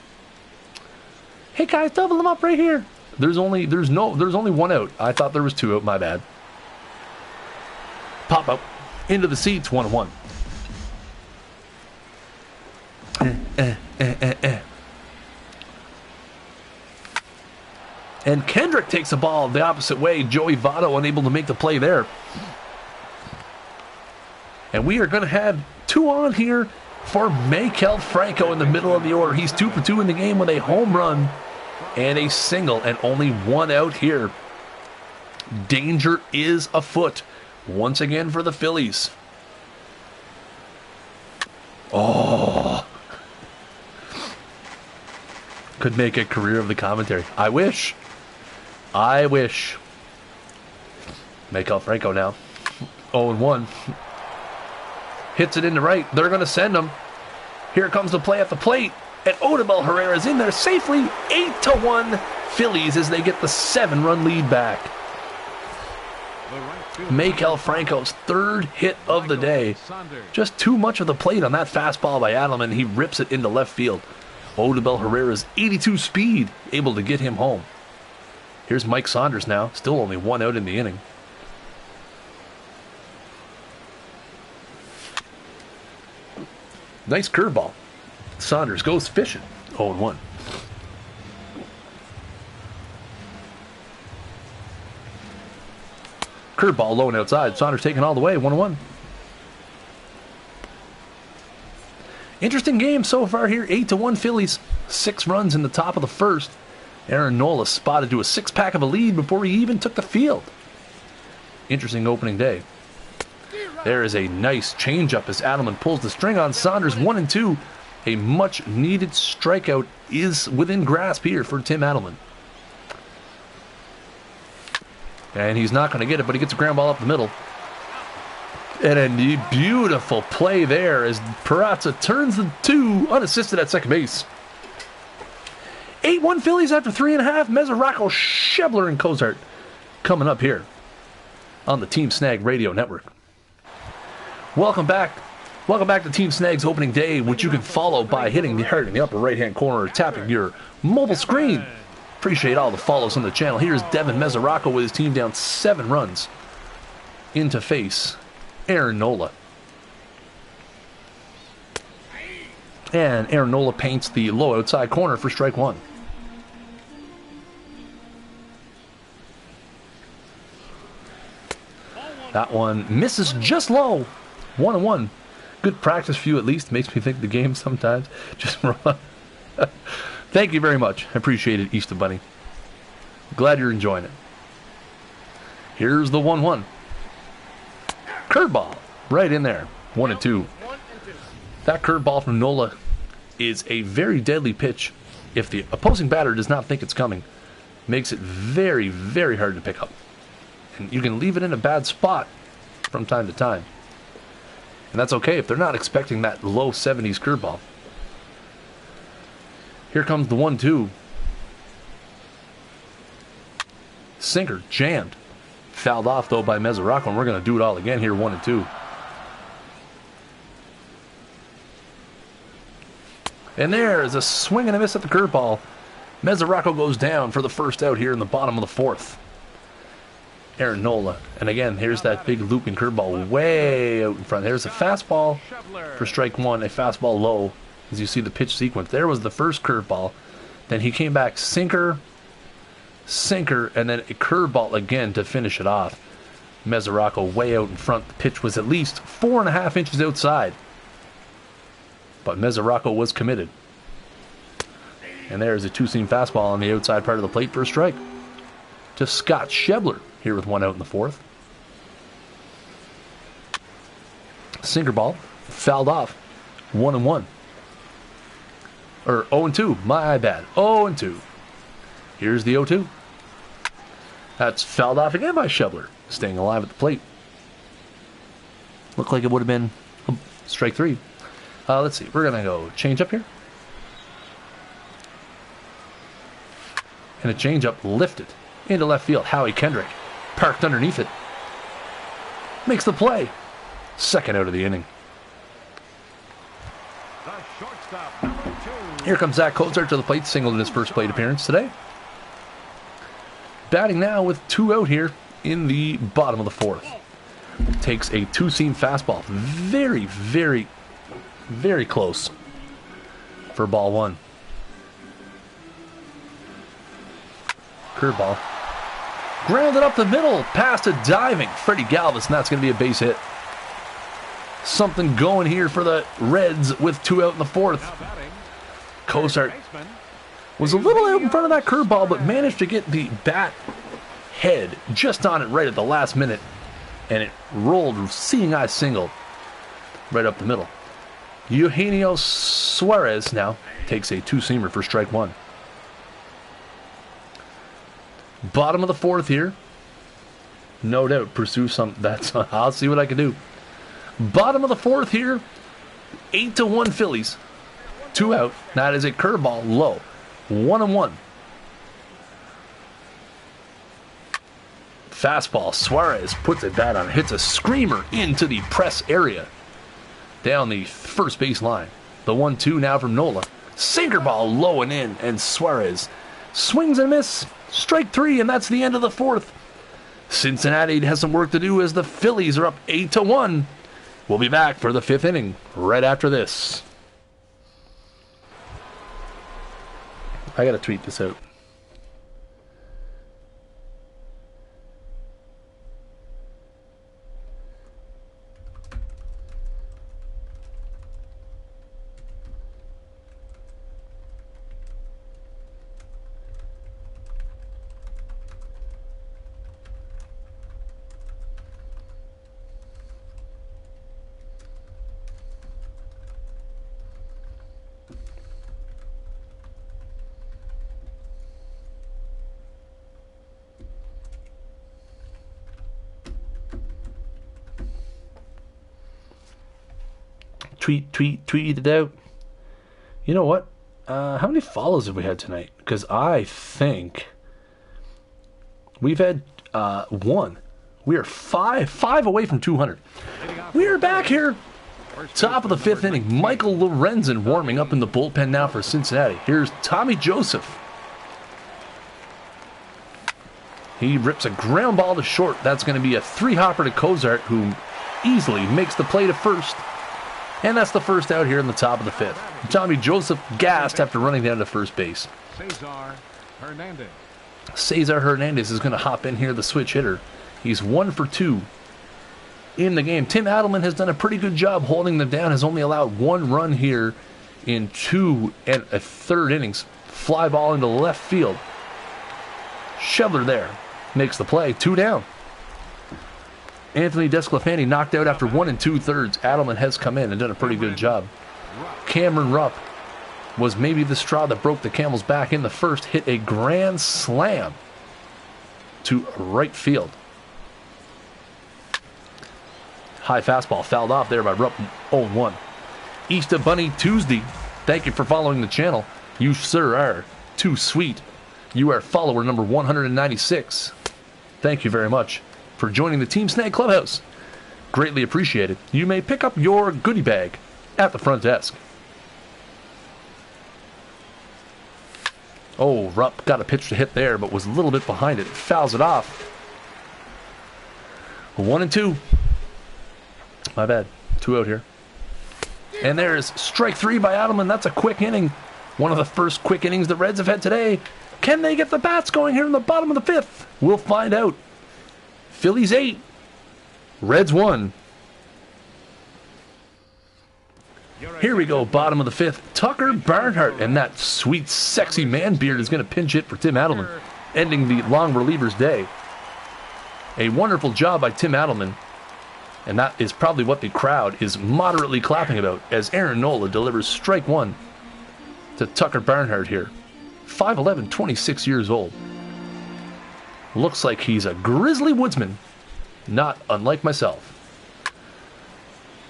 [SPEAKER 1] Hey guys, double them up right here. There's only 1 out. I thought there was 2 out, my bad. Pop up into the seats, 1-1. And Kendrick takes the ball the opposite way. Joey Votto unable to make the play there. And we are going to have 2 on here for Maikel Franco in the middle of the order. He's 2 for 2 in the game with a home run and a single, and only 1 out here. Danger is afoot once again for the Phillies. Oh. Could make a career of the commentary. I wish. Maikel Franco now. 0-1. Hits it into right. They're going to send him. Here comes the play at the plate. And Odubel Herrera is in there safely. 8-1 Phillies as they get the 7-run lead back. Maikel Franco's 3rd hit of the day. Just too much of the plate on that fastball by Adelman. He rips it into left field. Odubel Herrera's 82 speed able to get him home. Here's Mike Saunders now. Still only 1 out in the inning. Nice curveball. Saunders goes fishing. 0-1. Curveball low and outside. Saunders taking all the way. 1-1. Interesting game so far here. 8-1 Phillies. 6 runs in the top of the first. Aaron Nola spotted to a 6-pack of a lead before he even took the field. Interesting opening day. There is a nice changeup as Adelman pulls the string on Saunders. 1-2. A much-needed strikeout is within grasp here for Tim Adelman. And he's not going to get it, but he gets a ground ball up the middle. And a beautiful play there as Peraza turns the 2 unassisted at second base. 8-1 Phillies after 3.5. Mesoraco, Schebler, and Cozart coming up here on the Team Snag Radio Network. Welcome back. Welcome back to Team Snag's opening day, which you can follow by hitting the heart in the upper right-hand corner or tapping your mobile screen. Appreciate all the follows on the channel. Here's Devin Mesoraco with his team down 7 runs into face Aaron Nola. And Aaron Nola paints the low outside corner for strike 1. That one misses just low. 1-1. Good practice for you at least. Makes me think the game sometimes. Just run. Thank you very much. I appreciate it, Easter Bunny. Glad you're enjoying it. Here's the 1-1. Curveball. Right in there. 1-2. That curveball from Nola is a very deadly pitch. If the opposing batter does not think it's coming, makes it very, very hard to pick up. And you can leave it in a bad spot from time to time. And that's okay if they're not expecting that low 70s curveball. Here comes the 1-2. Sinker jammed. Fouled off, though, by Mesoraco, and we're going to do it all again here, 1-2. And there is a swing and a miss at the curveball. Mesoraco goes down for the first out here in the bottom of the 4th. Aaron Nola. And again, here's that big looping curveball way out in front. There's a fastball for strike 1, a fastball low. As you see the pitch sequence, there was the first curveball. Then he came back, sinker, and then a curveball again to finish it off. Mesoraco way out in front. The pitch was at least 4.5 inches outside. But Mesoraco was committed. And there's a 2-seam fastball on the outside part of the plate for a strike. To Scott Schebler here with 1 out in the 4th. Sinker ball, fouled off. 1-1. Or 0-2, my bad. 0-2. Here's the 0-2. That's fouled off again by Schebler, staying alive at the plate. Looked like it would have been strike 3. Let's see, we're going to go change up here. And a change up lifted into left field. Howie Kendrick parked underneath it. Makes the play. Second out of the inning.
[SPEAKER 5] The shortstop, number 2.
[SPEAKER 1] Here comes Zach Cozart to the plate, singled in his first plate appearance today. Batting now with 2 out here in the bottom of the 4th. Takes a 2-seam fastball. Very, very, very close for ball 1. Curveball. Grounded up the middle, past a diving Freddie Galvis, and that's going to be a base hit. Something going here for the Reds with 2 out in the 4th. Cozart was a little out in front of that curveball, but managed to get the bat head just on it right at the last minute, and it rolled seeing eye single right up the middle. Eugenio Suarez now takes a 2-seamer for strike 1. Bottom of the 4th here. No doubt pursue some. I'll see what I can do. Bottom of the 4th here. 8-1 Phillies. 2 out. That is a curveball low. 1-1. Fastball. Suarez puts it bat on. Hits a screamer into the press area. Down the first base line. The 1-2 now from Nola. Sinker ball low and in. And Suarez swings and miss. Strike 3, and that's the end of the 4th. Cincinnati has some work to do as the Phillies are up 8-1. We'll be back for the 5th inning right after this. I gotta tweet this out. tweet it out. You know what? How many follows have we had tonight? Because I think we've had 1. We are five away from 200. We are back here. Top of the 5th inning. Michael Lorenzen warming up in the bullpen now for Cincinnati. Here's Tommy Joseph. He rips a ground ball to short. That's going to be a 3-hopper to Cozart, who easily makes the play to first. And that's the first out here in the top of the 5th. Tommy Joseph gassed after running down to first base. Cesar Hernandez is going to hop in here, the switch hitter. He's 1 for 2 in the game. Tim Adelman has done a pretty good job holding them down. Has only allowed 1 run here in 2 1/3 innings. Fly ball into left field. Shevler there makes the play. 2 down. Anthony Desclafani knocked out after 1 2/3. Adelman has come in and done a pretty good job. Cameron Rupp was maybe the straw that broke the camel's back in the first. Hit a grand slam to right field. High fastball fouled off there by Rupp. 0-1. Easter Bunny Tuesday. Thank you for following the channel. You sir are too sweet. You are follower number 196. Thank you very much for joining the Team Snag Clubhouse. Greatly appreciated. You may pick up your goodie bag at the front desk. Oh, Rupp got a pitch to hit there, but was a little bit behind it. Fouls it off. 1-2. My bad. 2 out here. And there's strike 3 by Adelman. That's a quick inning. One of the first quick innings the Reds have had today. Can they get the bats going here in the bottom of the 5th? We'll find out. Phillies 8. Reds 1. Here we go, bottom of the 5th. Tucker Barnhart, and that sweet, sexy man beard is going to pinch hit for Tim Adelman, ending the long reliever's day. A wonderful job by Tim Adelman, and that is probably what the crowd is moderately clapping about as Aaron Nola delivers strike 1 to Tucker Barnhart here. 5'11", 26 years old. Looks like he's a grizzly woodsman, not unlike myself.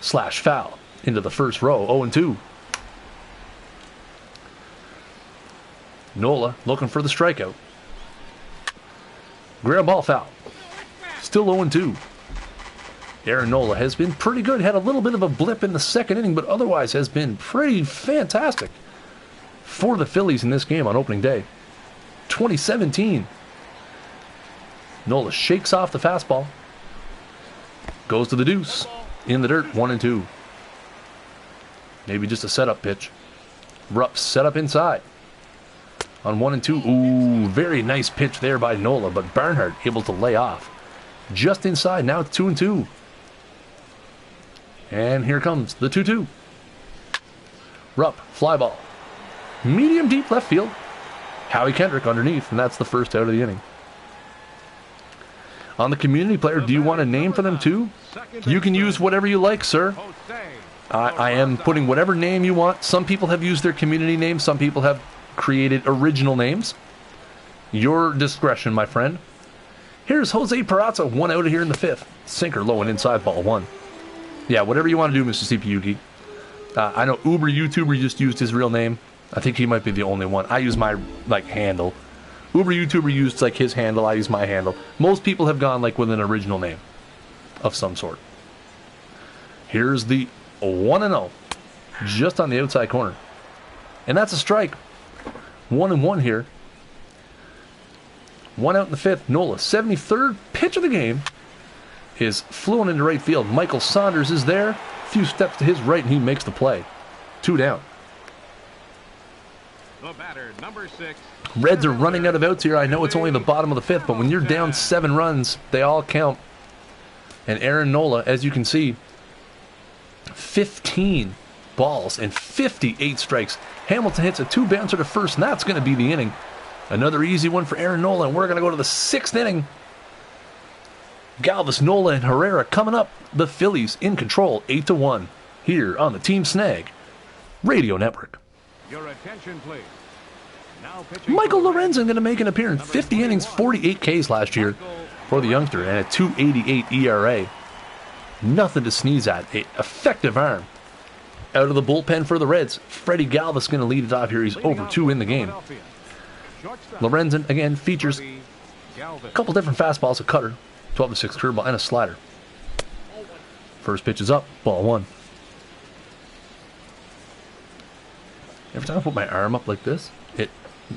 [SPEAKER 1] Slash foul into the first row, 0-2. Nola looking for the strikeout. Ground ball foul. Still 0-2. Aaron Nola has been pretty good. Had a little bit of a blip in the second inning, but otherwise has been pretty fantastic for the Phillies in this game on opening day. 2017. Nola shakes off the fastball. Goes to the deuce. In the dirt, 1-2. Maybe just a setup pitch. Rupp set up inside. On 1-2. Ooh, very nice pitch there by Nola, but Barnhart able to lay off. Just inside, now it's 2-2. And here comes the 2-2. Rupp, fly ball. Medium deep left field. Howie Kendrick underneath, and that's the first out of the inning. On the community player, do you want a name for them too? You can use whatever you like, sir. I am putting whatever name you want. Some people have used their community name. Some people have created original names. Your discretion, my friend. Here's Jose Peraza, 1 out of here in the 5th. Sinker low and inside, ball 1. Yeah, whatever you want to do, Mr. CPU Geek. I know Uber YouTuber just used his real name. I think he might be the only one. I use my handle. Uber YouTuber used his handle. I use my handle. Most people have gone with an original name of some sort. Here's the 1-0, just on the outside corner, and that's a strike. 1-1 here. 1 out in the 5th. Nola, 73rd pitch of the game, is fluent into right field. Michael Saunders is there. A few steps to his right, and he makes the play. 2 down.
[SPEAKER 5] The batter, number 6.
[SPEAKER 1] Reds are running out of outs here. I know it's only the bottom of the 5th, but when you're down 7 runs, they all count. And Aaron Nola, as you can see, 15 balls and 58 strikes. Hamilton hits a 2-bouncer to first, and that's going to be the inning. Another easy one for Aaron Nola, and we're going to go to the 6th inning. Galvis, Nola, and Herrera coming up. The Phillies in control, 8-1, here on the Team Snag Radio Network.
[SPEAKER 5] Your attention, please. Now
[SPEAKER 1] Michael Lorenzen going to make an appearance. 50 innings, 48 Ks last year for the youngster, and a 2.88 ERA. Nothing to sneeze at. An effective arm. Out of the bullpen for the Reds, Freddie Galvis going to lead it off here. He's over 2 in the game. Lorenzen, again, features a couple different fastballs, a cutter, 12-6 curveball, and a slider. First pitch is up, ball 1. Every time I put my arm up like this, it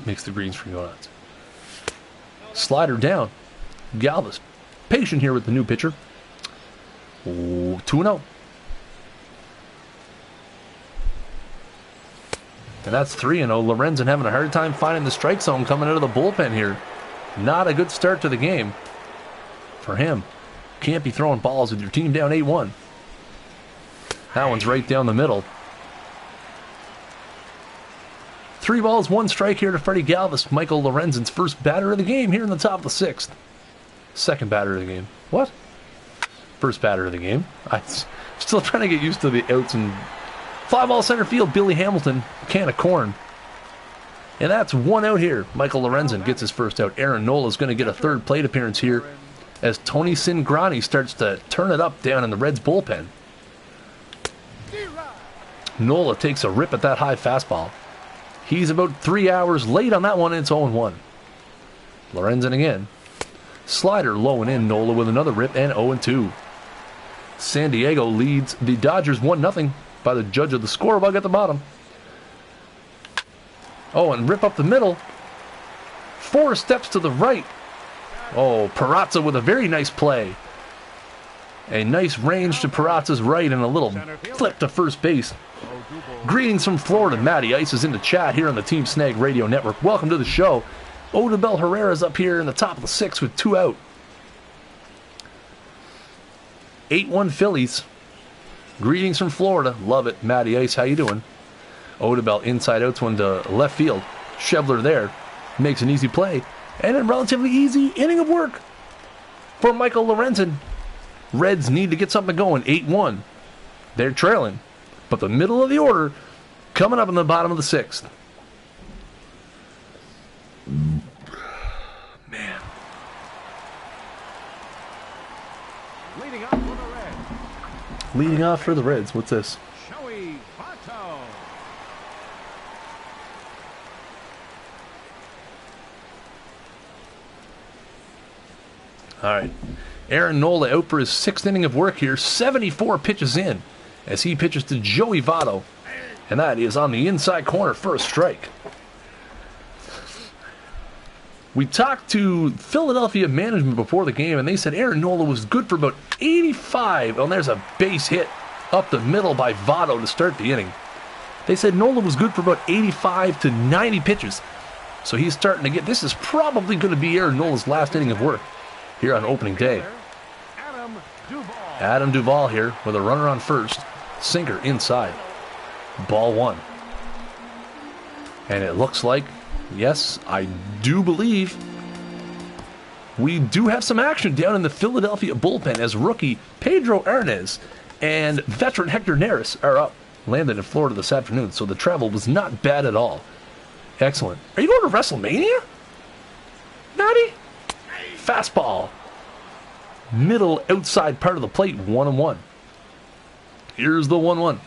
[SPEAKER 1] makes the green screen go nuts. Slider down. Galvis, patient here with the new pitcher. 2-0. And that's 3-0. Lorenzen having a hard time finding the strike zone coming out of the bullpen here. Not a good start to the game for him. Can't be throwing balls with your team down 8-1. That one's right down the middle. 3 balls, 1 strike here to Freddie Galvis. Michael Lorenzen's first batter of the game here in the top of the 6th. Second batter of the game. What? First batter of the game. I'm still trying to get used to the outs and... Fly ball center field, Billy Hamilton, can of corn. And that's 1 out here. Michael Lorenzen gets his first out. Aaron Nola is going to get a third plate appearance here as Tony Cingrani starts to turn it up down in the Reds bullpen. Nola takes a rip at that high fastball. He's about 3 hours late on that one, and it's 0-1. Lorenzen again. Slider low and in. Nola with another rip, and 0-2. San Diego leads the Dodgers 1-0. By the judge of the score bug at the bottom. Oh, and rip up the middle. 4 steps to the right. Oh, Peraza with a very nice play. A nice range to Peraza's right and a little flip to first base. Greetings from Florida. Matty Ice is in the chat here on the Team Snag Radio Network. Welcome to the show. Odubel Herrera's up here in the top of the 6th with 2 out. 8-1 Phillies. Greetings from Florida. Love it. Matty Ice, how you doing? Odubel inside outs one to left field. Schebler there. Makes an easy play. And a relatively easy inning of work for Michael Lorenzen. Reds need to get something going. 8-1. They're trailing. But the middle of the order coming up in the bottom of the 6th. Man. Leading off for the Reds. What's this? All right. Aaron Nola out for his 6th inning of work here. 74 pitches in as he pitches to Joey Votto. And that is on the inside corner for a strike. We talked to Philadelphia management before the game, and they said Aaron Nola was good for about 85. And there's a base hit up the middle by Votto to start the inning. They said Nola was good for about 85 to 90 pitches. So he's starting to get... This is probably going to be Aaron Nola's last inning of work here on opening day. Adam Duvall here with a runner on first. Sinker inside. Ball 1. And it looks like... Yes, I do believe we do have some action down in the Philadelphia bullpen as rookie Pedro Arnaz and veteran Hector Neris are up. Landed in Florida this afternoon, so the travel was not bad at all. Excellent. Are you going to WrestleMania? Matty? Fastball. Middle outside part of the plate, 1-1. Here's the 1-1.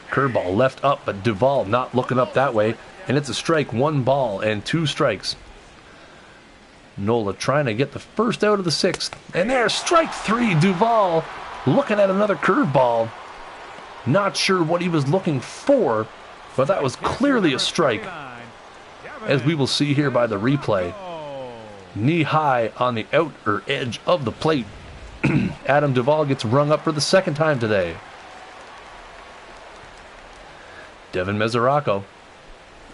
[SPEAKER 1] Curveball left up, but Duvall not looking up that way. And it's a strike, 1 ball and 2 strikes. Nola trying to get the first out of the 6th. And there's strike 3. Duvall looking at another curveball. Not sure what he was looking for, but that was clearly a strike. As we will see here by the replay. Knee high on the outer edge of the plate. Adam Duvall gets rung up for the 2nd time today. Devin Mesoraco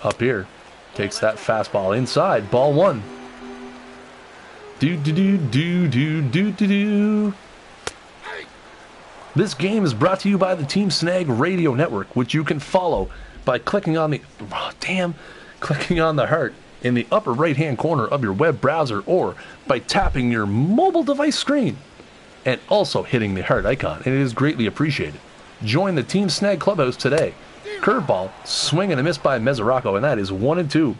[SPEAKER 1] up here takes that fastball inside. Ball 1. Do. This game is brought to you by the Team Snag Radio Network, which you can follow by clicking on the clicking on the heart in the upper right hand corner of your web browser, or by tapping your mobile device screen and also hitting the heart icon, and it is greatly appreciated. Join the Team Snag Clubhouse today. Curveball, swing and a miss by Mesoraco, and that is 1-2.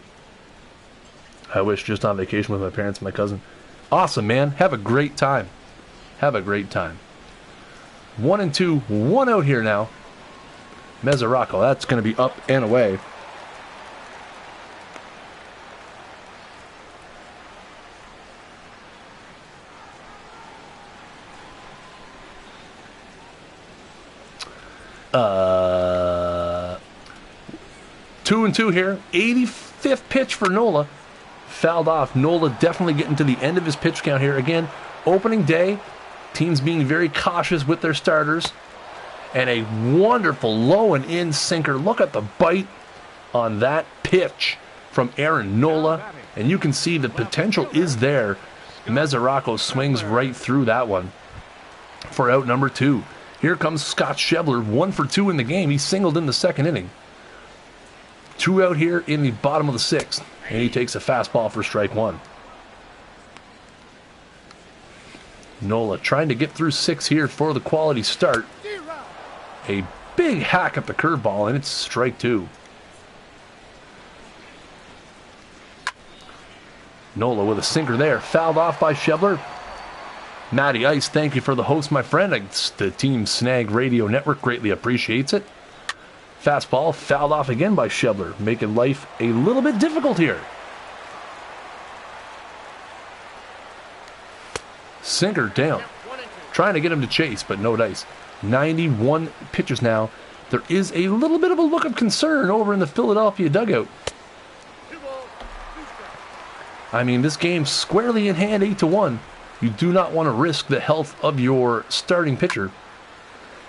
[SPEAKER 1] I wish just on vacation with my parents and my cousin. Awesome, man. Have a great time. Have a great time. 1-2, 1 out here now. Mesoraco, that's going to be up and away. Two and two here. 85th pitch for Nola. Fouled off. Nola definitely getting to the end of his pitch count here. Again, opening day. Teams being very cautious with their starters. And a wonderful low and in sinker. Look at the bite on that pitch from Aaron Nola. And you can see the potential is there. Mesoraco swings right through that one for out number 2. Here comes Scott Schebler, 1 for 2 in the game. He singled in the second inning. 2 out here in the bottom of the 6th. And he takes a fastball for strike 1. Nola trying to get through 6 here for the quality start. A big hack at the curveball, and it's strike 2. Nola with a sinker there. Fouled off by Schebler. Matty Ice, thank you for the host, my friend. It's the Team Snag Radio Network greatly appreciates it. Fastball fouled off again by Schebler, making life a little bit difficult here. Sinker down. Trying to get him to chase, but no dice. 91 pitches now. There is a little bit of a look of concern over in the Philadelphia dugout. I mean, this game's squarely in hand, 8-1. You do not want to risk the health of your starting pitcher,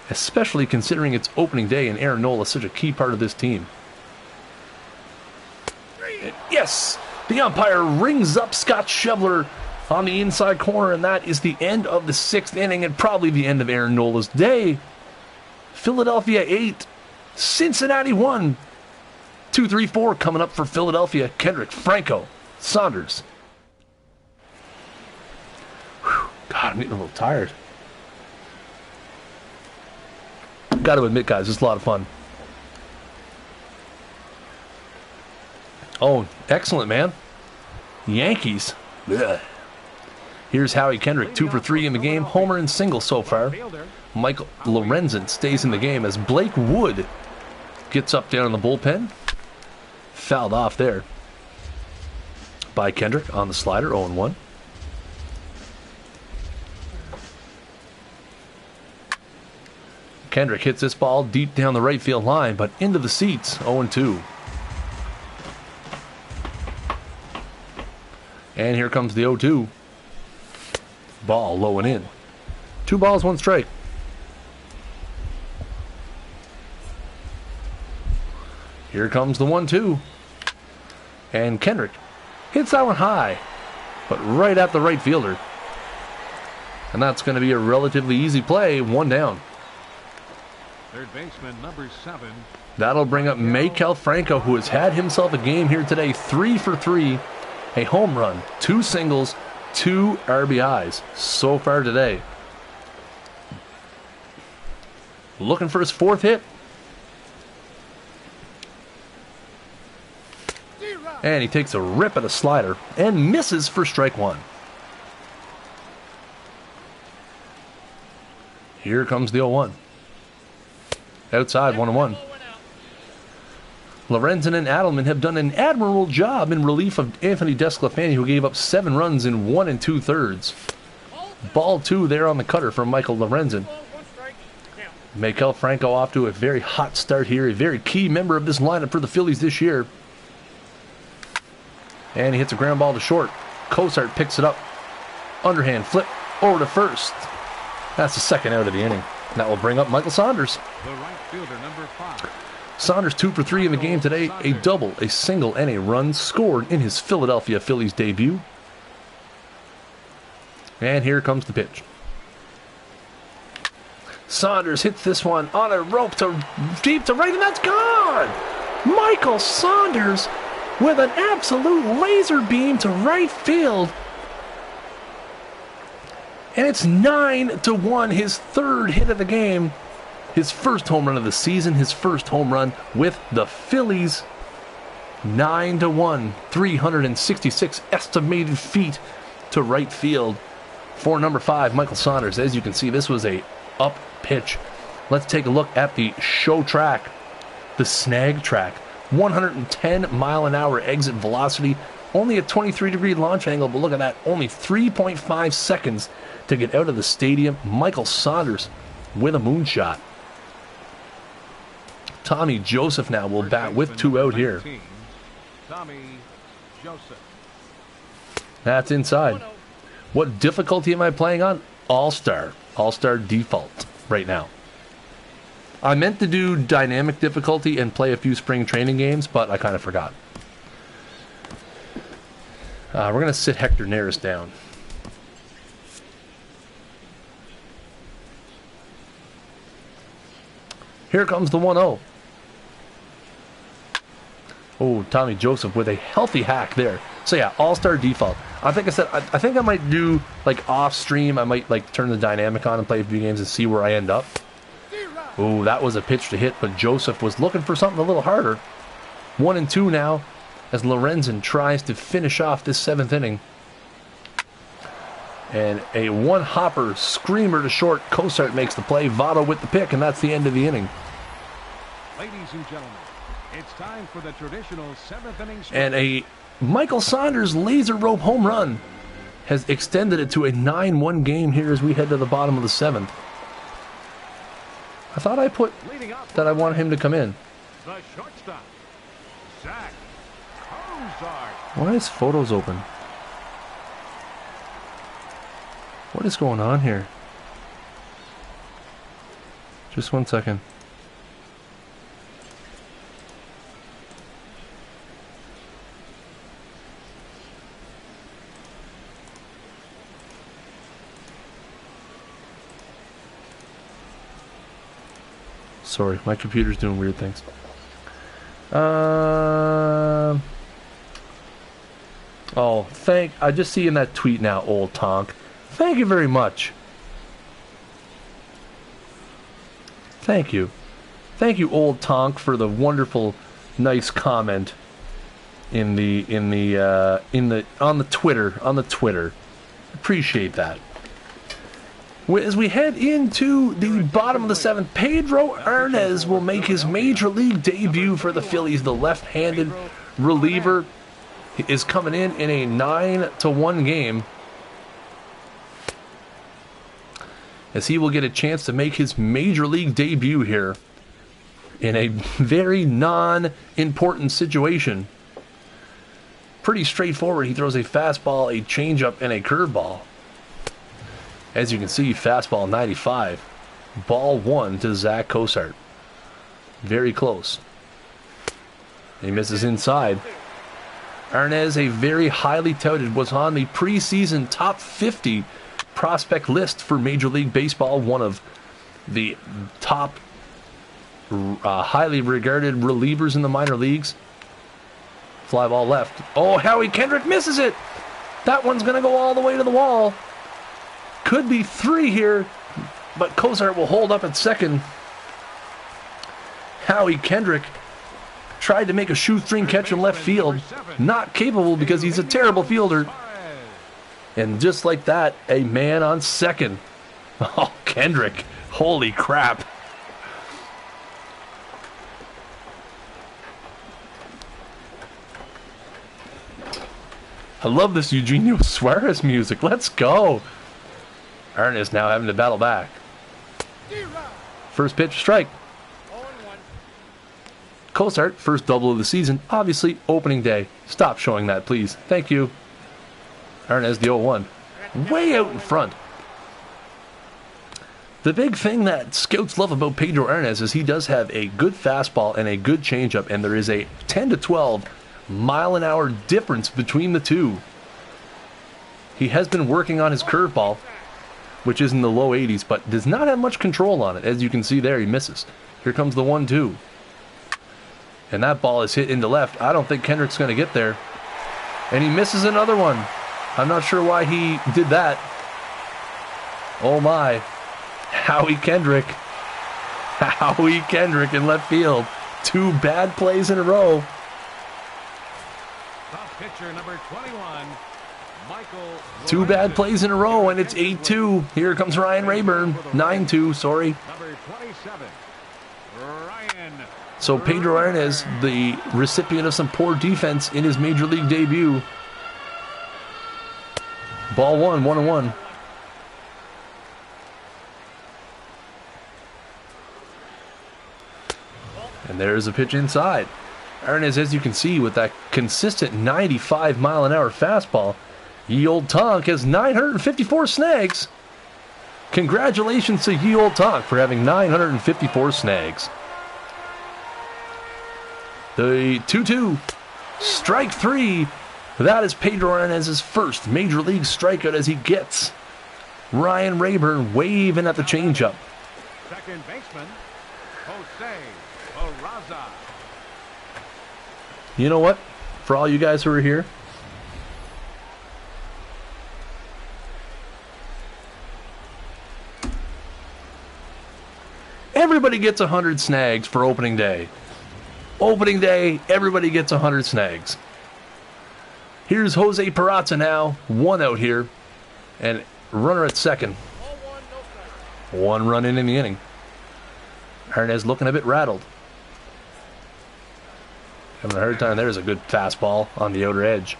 [SPEAKER 1] especially considering it's opening day and Aaron Nola is such a key part of this team. Yes! The umpire rings up Scott Schebler on the inside corner, and that is the end of the 6th inning and probably the end of Aaron Nola's day. Philadelphia 8, Cincinnati 1. 2-3-4 coming up for Philadelphia. Kendrick, Franco, Saunders. Whew, God, I'm getting a little tired. Got to admit, guys, it's a lot of fun. Oh, excellent, man. Yankees. Ugh. Here's Howie Kendrick, 2 for 3 in the game. Homer and single so far. Michael Lorenzen stays in the game as Blake Wood gets up down in the bullpen. Fouled off there by Kendrick on the slider, 0-1. Kendrick hits this ball deep down the right field line, but into the seats, 0-2. And here comes the 0-2. Ball low and in. 2 balls, 1 strike. Here comes the 1-2. And Kendrick hits that one high, but right at the right fielder. And that's going to be a relatively easy play, 1 down.
[SPEAKER 5] Third baseman, number 7.
[SPEAKER 1] That'll bring up Maikel Franco, who has had himself a game here today. 3 for 3. A home run, 2 singles, 2 RBIs so far today. Looking for his 4th hit. And he takes a rip at a slider and misses for strike 1. Here comes the 0-1. Outside, 1-1. Lorenzen and Adelman have done an admirable job in relief of Anthony Desclafani, who gave up 7 runs in 1 2/3. Ball 2 there on the cutter from Michael Lorenzen. Maikel Franco off to a very hot start here, a very key member of this lineup for the Phillies this year. And he hits a ground ball to short. Cosart picks it up. Underhand flip over to first. That's the 2nd out of the inning. That will bring up Michael Saunders.
[SPEAKER 5] The right fielder, number 5.
[SPEAKER 1] Saunders 2 for 3 in the game today. A double, a single, and a run scored in his Philadelphia Phillies debut. And here comes the pitch. Saunders hits this one on a rope to deep to right, and that's gone! Michael Saunders with an absolute laser beam to right field. And it's 9-1, his 3rd hit of the game. His first home run of the season, his first home run with the Phillies. 9-1, 366 estimated feet to right field for number 5, Michael Saunders. As you can see, this was a up pitch. Let's take a look at the show track the snag track. 110-mile-an-hour exit velocity. Only a 23-degree launch angle, but look at that. Only 3.5 seconds to get out of the stadium. Michael Saunders with a moonshot. Tommy Joseph now will bat with 2 out here.
[SPEAKER 5] Tommy Joseph.
[SPEAKER 1] That's inside. What difficulty am I playing on? All-Star. All-Star default right now. I meant to do dynamic difficulty and play a few spring training games, but I kind of forgot. We're going to sit Hector Neris down. Here comes the 1-0. Oh, Tommy Joseph with a healthy hack there. So yeah, all-star default. I think I might do like off stream. I might like turn the dynamic on and play a few games and see where I end up. Oh, that was a pitch to hit, but Joseph was looking for something a little harder. 1-2 now as Lorenzen tries to finish off this 7th inning. And a one-hopper screamer to short. Cosart makes the play. Votto with the pick, and that's the end of the inning.
[SPEAKER 5] Ladies and gentlemen, it's time for the traditional 7th inning.
[SPEAKER 1] And a Michael Saunders laser rope home run has extended it to a 9-1 game here as we head to the bottom of the 7th. I thought I put that I wanted him to come in.
[SPEAKER 5] The shortstop, Zach Cozart.
[SPEAKER 1] Why is photos open? What is going on here? Just 1 second. Sorry, my computer's doing weird things. I just see in that tweet now, old Tonk. Thank you very much. Thank you. Thank you, old Tonk, for the wonderful, nice comment on the Twitter. Appreciate that. As we head into the bottom of the 7th, Pedro Arnaz will make his major league debut for the Phillies. The left-handed reliever is coming in a 9-1 game, as he will get a chance to make his major league debut here in a very non-important situation. Pretty straightforward. He throws a fastball, a changeup, and a curveball. As you can see, fastball 95. Ball 1 to Zach Cozart. Very close. He misses inside. Arnaz, a very highly touted, was on the preseason top 50 prospect list for Major League Baseball. One of the top highly regarded relievers in the minor leagues. Fly ball left. Oh, Howie Kendrick misses it. That one's going to go all the way to the wall. Could be 3 here, but Cozart will hold up at second. Howie Kendrick tried to make a shoestring catch in left field. Not capable because he's a terrible fielder. And just like that, a man on second. Oh, Kendrick. Holy crap. I love this Eugenio Suarez music. Let's go. Arnaz now having to battle back. First pitch, strike. Cozart, first double of the season. Obviously, opening day. Stop showing that, please. Thank you. Arnaz, the 0-1. Way out in front. The big thing that scouts love about Pedro Arnaz is he does have a good fastball and a good changeup, and there is a 10 to 12 mile-an-hour difference between the two. He has been working on his curveball, which is in the low 80s, but does not have much control on it. As you can see there, he misses. Here comes the 1-2. And that ball is hit into left. I don't think Kendrick's going to get there. And he misses another one. I'm not sure why he did that. Oh my. Howie Kendrick. Howie Kendrick in left field. 2 bad plays in a row.
[SPEAKER 5] Top pitcher number 21.
[SPEAKER 1] 2 bad plays in a row, and it's 8-2. Here comes Ryan Rayburn. 9-2, sorry.
[SPEAKER 5] Number 27. Ryan.
[SPEAKER 1] So Pedro Arenas, the recipient of some poor defense in his major league debut. Ball 1-1. And there's a pitch inside. Arenas, as you can see, with that consistent 95-mile-an-hour fastball, Ye Old Tonk has 954 snags. Congratulations to Ye Old Tonk for having 954 snags. The 2-2. Strike 3. That is Pedro Arenas' first major league strikeout as he gets Ryan Rayburn waving at the changeup.
[SPEAKER 5] Second baseman, Jose Barraza.
[SPEAKER 1] You know what? For all you guys who are here, everybody gets 100 snags for opening day. Opening day, everybody gets 100 snags. Here's Jose Barraza now. 1 out here. And runner at second. 1 run in the inning. Arenas looking a bit rattled. Having a hard time. There's a good fastball on the outer edge.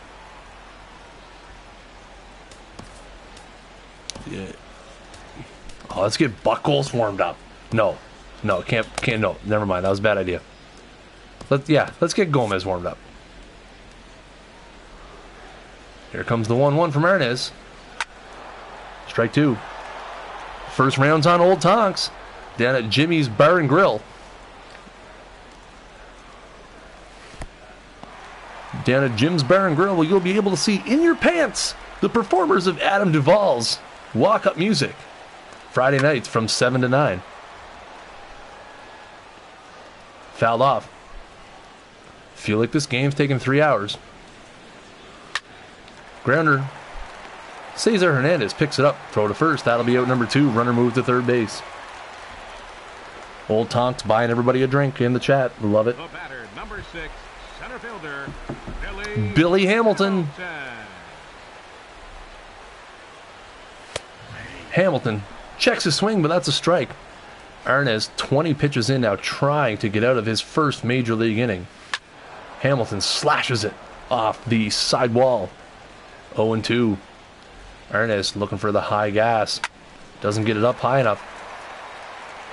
[SPEAKER 1] Yeah. Oh, let's get Buckles warmed up. No, can't. No, never mind. That was a bad idea. Let's get Gomez warmed up. Here comes the 1-1 from Arenas. Strike 2. First round's on Old Tonks down at Jimmy's Bar and Grill. Down at Jim's Bar and Grill, where you'll be able to see in your pants the performers of Adam Duvall's walk-up music. Friday nights from 7 to 9. Fouled off. Feel like this game's taking 3 hours. Grounder. Cesar Hernandez picks it up. Throw to first. That'll be out number 2. Runner moved to third base. Old Tonks buying everybody a drink in the chat. Love it.
[SPEAKER 5] The batter, number 6, center fielder,
[SPEAKER 1] Billy Hamilton. Hamilton checks his swing, but that's a strike. Arenas 20 pitches in now, trying to get out of his first major league inning. Hamilton slashes it off the side wall. 0-2. Arenas looking for the high gas. Doesn't get it up high enough.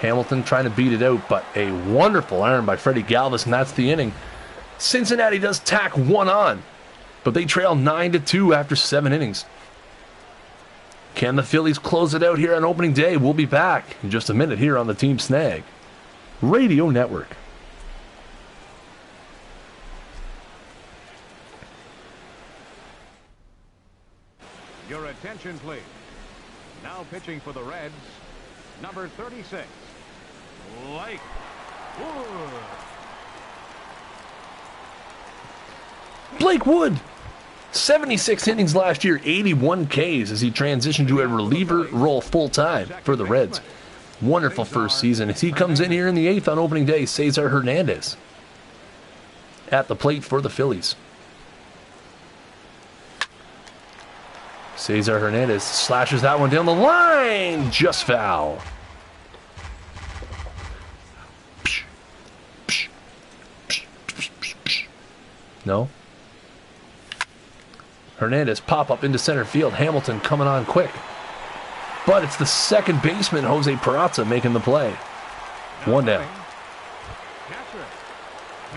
[SPEAKER 1] Hamilton trying to beat it out, but a wonderful iron by Freddie Galvis, and that's the inning. Cincinnati does tack 1 on, but they trail 9-2 after 7 innings. Can the Phillies close it out here on opening day? We'll be back in just a minute here on the Team Snag Radio Network.
[SPEAKER 5] Your attention, please. Now pitching for the Reds, number 36, Blake Wood.
[SPEAKER 1] Blake Wood, 76 innings last year, 81 Ks as he transitioned to a reliever role full-time for the Reds. Wonderful first season as he comes in here in the 8th on opening day. Cesar Hernandez at the plate for the Phillies. Cesar Hernandez slashes that one down the line. Just foul. No. Hernandez pop up into center field. Hamilton coming on quick. But it's the second baseman, Jose Barraza, making the play. 1 down.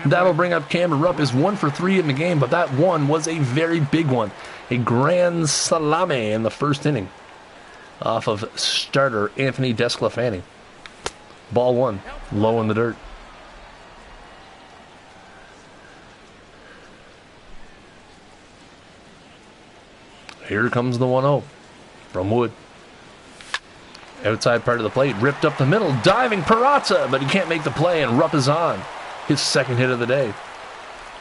[SPEAKER 1] That'll bring up Cameron Rupp as 1 for 3 in the game, but that one was a very big one. A grand salame in the first inning off of starter Anthony Desclafani. Ball 1, low in the dirt. Here comes the 1-0 from Wood. Outside part of the plate, ripped up the middle, diving Barraza, but he can't make the play, and Rupp is on. His second hit of the day.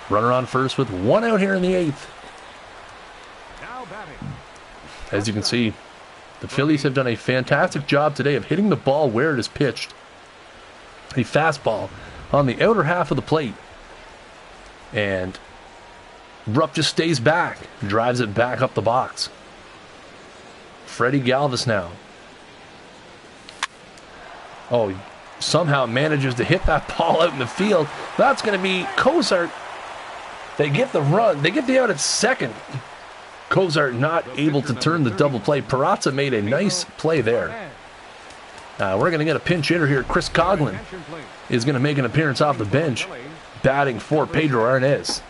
[SPEAKER 1] Runner on first with 1 out here in the 8th. As you can see, the Phillies have done a fantastic job today of hitting the ball where it is pitched. A fastball on the outer half of the plate. And Rupp just stays back, drives it back up the box. Freddie Galvis now. Oh, somehow manages to hit that ball out in the field. That's going to be Cozart. They get the run. They get the out at second. Cozart not able to turn the double play. Perazza made a nice play there. We're going to get a pinch hitter here. Chris Coughlin is going to make an appearance off the bench, batting for Pedro Arnaz.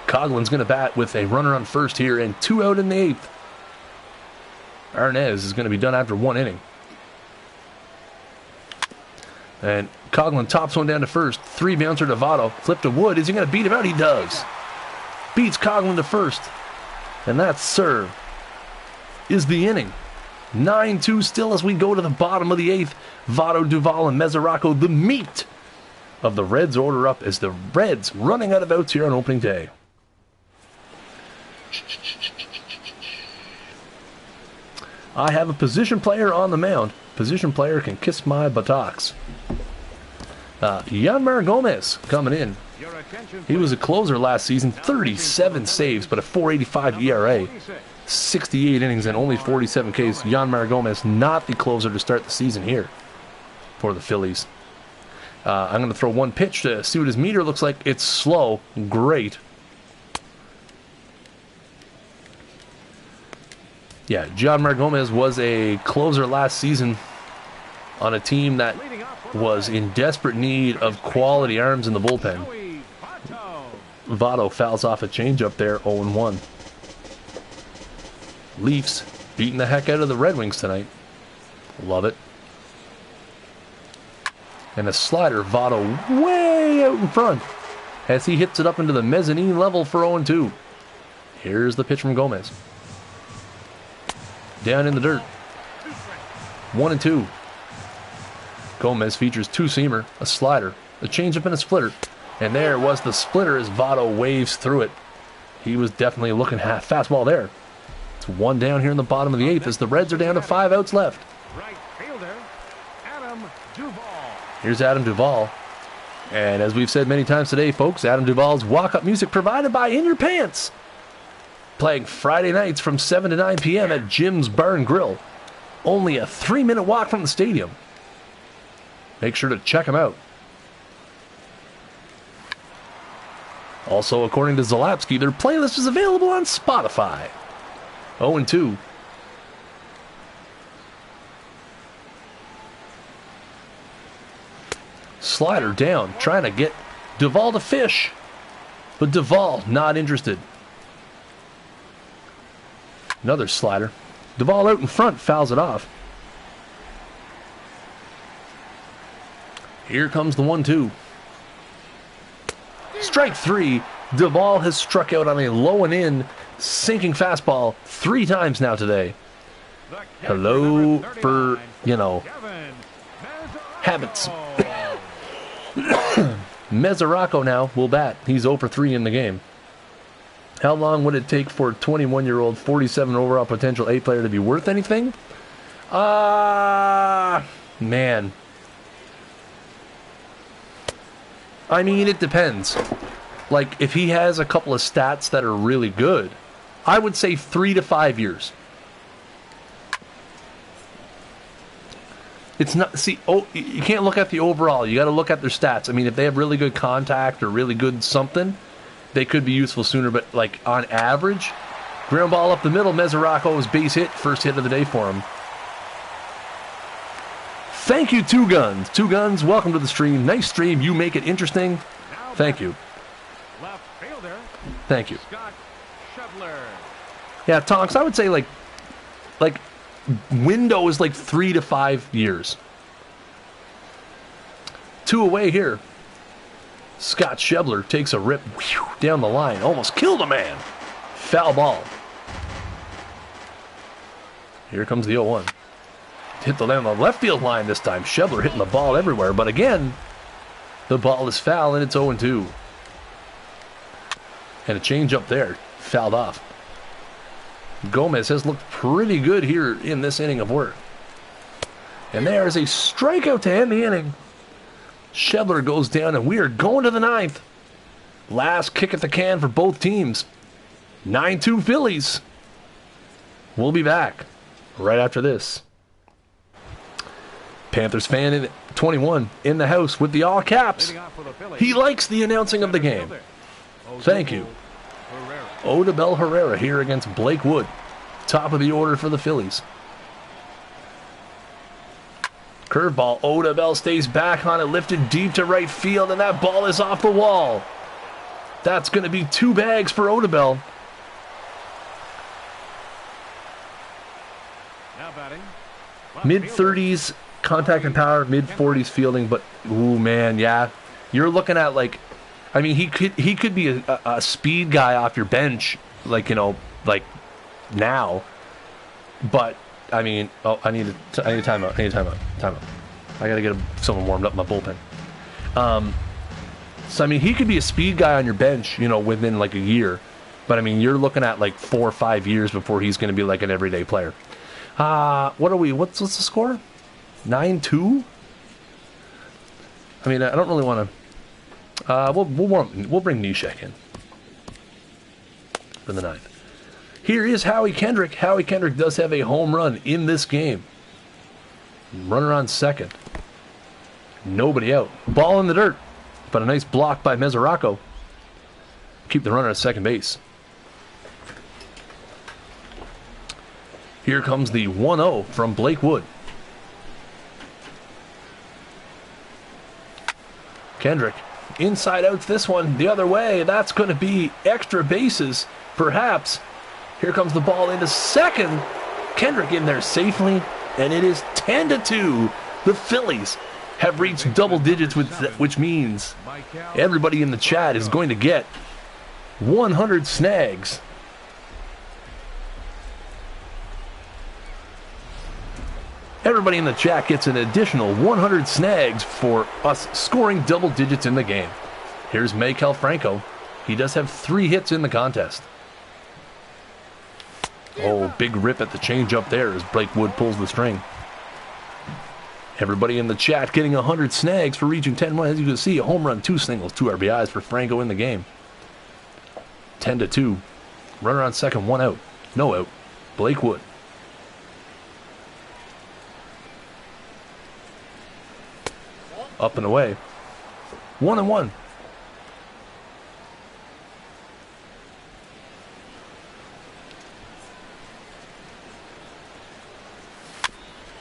[SPEAKER 1] Coughlin's going to bat with a runner on first here and 2 out in the 8th. Arnaz is going to be done after 1 inning. And Coughlin tops one down to first. 3 bouncer to Votto. Flip to Wood. Is he going to beat him out? He does. Beats Coughlin to first. And that serve is the inning. 9-2 still as we go to the bottom of the 8th. Votto, Duvall, and Mesoraco, the meat of the Reds order up as the Reds running out of outs here on opening day. I have a position player on the mound. Position player can kiss my buttocks. Yanmar Gomez coming in. He was a closer last season, 37 saves, but a 4.85 ERA. 68 innings and only 47 Ks. Yanmar Gomez not the closer to start the season here for the Phillies. I'm going to throw one pitch to see what his meter looks like. It's slow. Great. Yeah, Yanmar Gomez was a closer last season on a team that was in desperate need of quality arms in the bullpen. Votto fouls off a changeup there, 0-1. Leafs beating the heck out of the Red Wings tonight. Love it. And a slider, Votto way out in front as he hits it up into the mezzanine level for 0-2. Here's the pitch from Gomez. Down in the dirt. 1-2. Gomez features 2-seamer, a slider, a changeup, and a splitter. And there was the splitter as Votto waves through it. He was definitely looking fastball there. It's 1 down here in the bottom of the 8th as the Reds are down to 5 outs left.
[SPEAKER 5] Right fielder, Adam Duvall.
[SPEAKER 1] Here's Adam Duvall. And as we've said many times today, folks, Adam Duvall's walk-up music provided by In Your Pants. Playing Friday nights from 7 to 9 p.m. at Jim's Bar and Grill. Only a 3-minute walk from the stadium. Make sure to check him out. Also, according to Zalapsky, their playlist is available on Spotify. 0-2. Slider down, trying to get Duvall to fish. But Duvall not interested. Another slider. Duvall out in front, fouls it off. Here comes the 1-2. Strike 3. Duvall has struck out on a low and in, sinking fastball 3 times now today. Hello for, habits. Mesoraco now will bat. He's 0 for 3 in the game. How long would it take for a 21-year-old, 47 overall potential A player to be worth anything? Man. I mean, it depends. Like, if he has a couple of stats that are really good, I would say 3 to 5 years. It's not, you can't look at the overall. You got to look at their stats. I mean, if they have really good contact or really good something, they could be useful sooner. But, like, on average, ground ball up the middle, Mesoraco's base hit, first hit of the day for him. Thank you, Two Guns. Two Guns, welcome to the stream. Nice stream. You make it interesting. Thank you.
[SPEAKER 5] Left fielder.
[SPEAKER 1] Thank you.
[SPEAKER 5] Scott Schebler.
[SPEAKER 1] Yeah, Tonks, I would say like window is like 3 to 5 years. 2 away here. Scott Schebler takes a rip down the line. Almost killed a man. Foul ball. Here comes the 0-1. Hit down the left field line this time. Schebler hitting the ball everywhere. But again, the ball is foul and it's 0-2. And a change up there. Fouled off. Gomez has looked pretty good here in this inning of work. And there is a strikeout to end the inning. Schebler goes down and we are going to the 9th. Last kick at the can for both teams. 9-2 Phillies. We'll be back right after this. Panthers fan in 21 in the house with the all caps. He likes the announcing of the game. Thank you. Odubel Herrera here against Blake Wood. Top of the order for the Phillies. Curveball. Odubel stays back on it, lifted deep to right field, and that ball is off the wall. That's going to be 2 bags for Odubel. Mid-30s contact and power, mid-40s fielding, but ooh man, yeah, you're looking at like, I mean, he could be a speed guy off your bench, like, you know, like now, but I mean, oh, I need a timeout. I gotta get someone warmed up in my bullpen. So I mean, he could be a speed guy on your bench, you know, within like a year, but I mean, you're looking at like 4 or 5 years before he's going to be like an everyday player. What are we? What's the score? 9-2. I mean, I don't really want to. We'll bring Neshek in for the 9th. Here is Howie Kendrick. Howie Kendrick does have a home run in this game. Runner on second. Nobody out. Ball in the dirt, but a nice block by Mesoraco. Keep the runner at second base. Here comes the 1-0 from Blake Wood. Kendrick, inside outs this one, the other way. That's going to be extra bases, perhaps. Here comes the ball into second. Kendrick in there safely, and it is 10-2. The Phillies have reached double digits, which means everybody in the chat is going to get 100 snags. Everybody in the chat gets an additional 100 snags for us scoring double digits in the game. Here's Maikel Franco. He does have 3 hits in the contest. Oh, big rip at the changeup there as Blake Wood pulls the string. Everybody in the chat getting 100 snags for reaching 10 wins. As you can see, a home run, 2 singles, 2 RBIs for Franco in the game. 10-2. Runner on second, 1 out. No out. Blake Wood. Up and away. 1-1.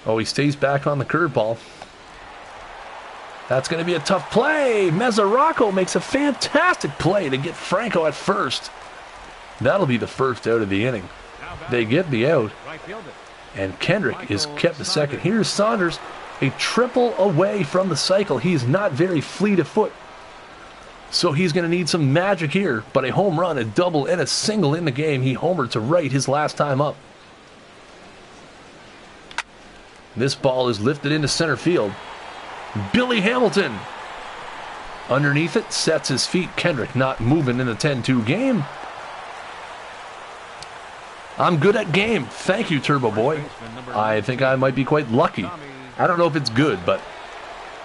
[SPEAKER 1] Oh, he stays back on the curveball. That's going to be a tough play. Mesoraco makes a fantastic play to get Franco at first. That'll be the first out of the inning. They get the out. And Kendrick is kept to second. Here's Saunders. A triple away from the cycle. He's not very fleet of foot, so he's going to need some magic here. But a home run, a double, and a single in the game. He homered to right his last time up. This ball is lifted into center field. Billy Hamilton underneath it, sets his feet. Kendrick not moving in the 10-2 game. I'm good at game. Thank you, Turbo Boy. I think I might be quite lucky. I don't know if it's good, but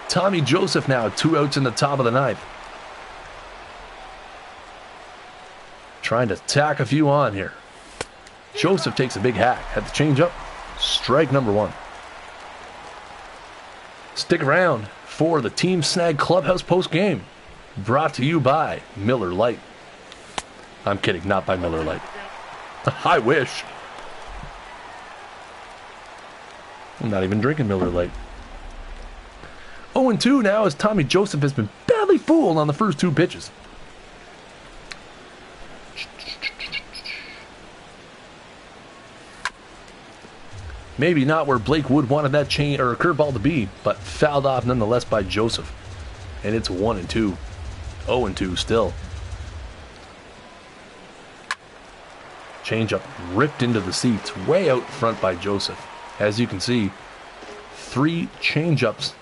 [SPEAKER 1] Tommy Joseph now, 2 outs in the top of the 9th. Trying to tack a few on here. Joseph takes a big hack at the changeup. Strike number 1. Stick around for the Team Snag Clubhouse post game. Brought to you by Miller Lite. I'm kidding, not by Miller Lite. I wish. I'm not even drinking Miller Lite. 0-2 now as Tommy Joseph has been badly fooled on the first 2 pitches. Maybe not where Blake Wood wanted that chain or curveball to be, but fouled off nonetheless by Joseph. And it's 1-2. 0-2 still. Changeup ripped into the seats, way out front by Joseph. As you can see, 3 changeups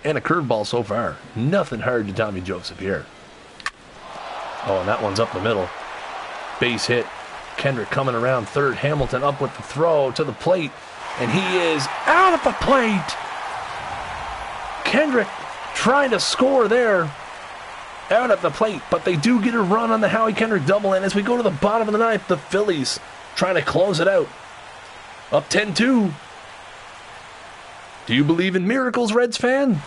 [SPEAKER 1] and a curveball so far. Nothing hard to Tommy Joseph here. Oh, and that one's up the middle. Base hit. Kendrick coming around third. Hamilton up with the throw to the plate. And he is out at the plate. Kendrick trying to score there. Out at the plate. But they do get a run on the Howie Kendrick double. And as we go to the bottom of the 9th, the Phillies trying to close it out. Up 10-2. Do you believe in miracles, Reds fan?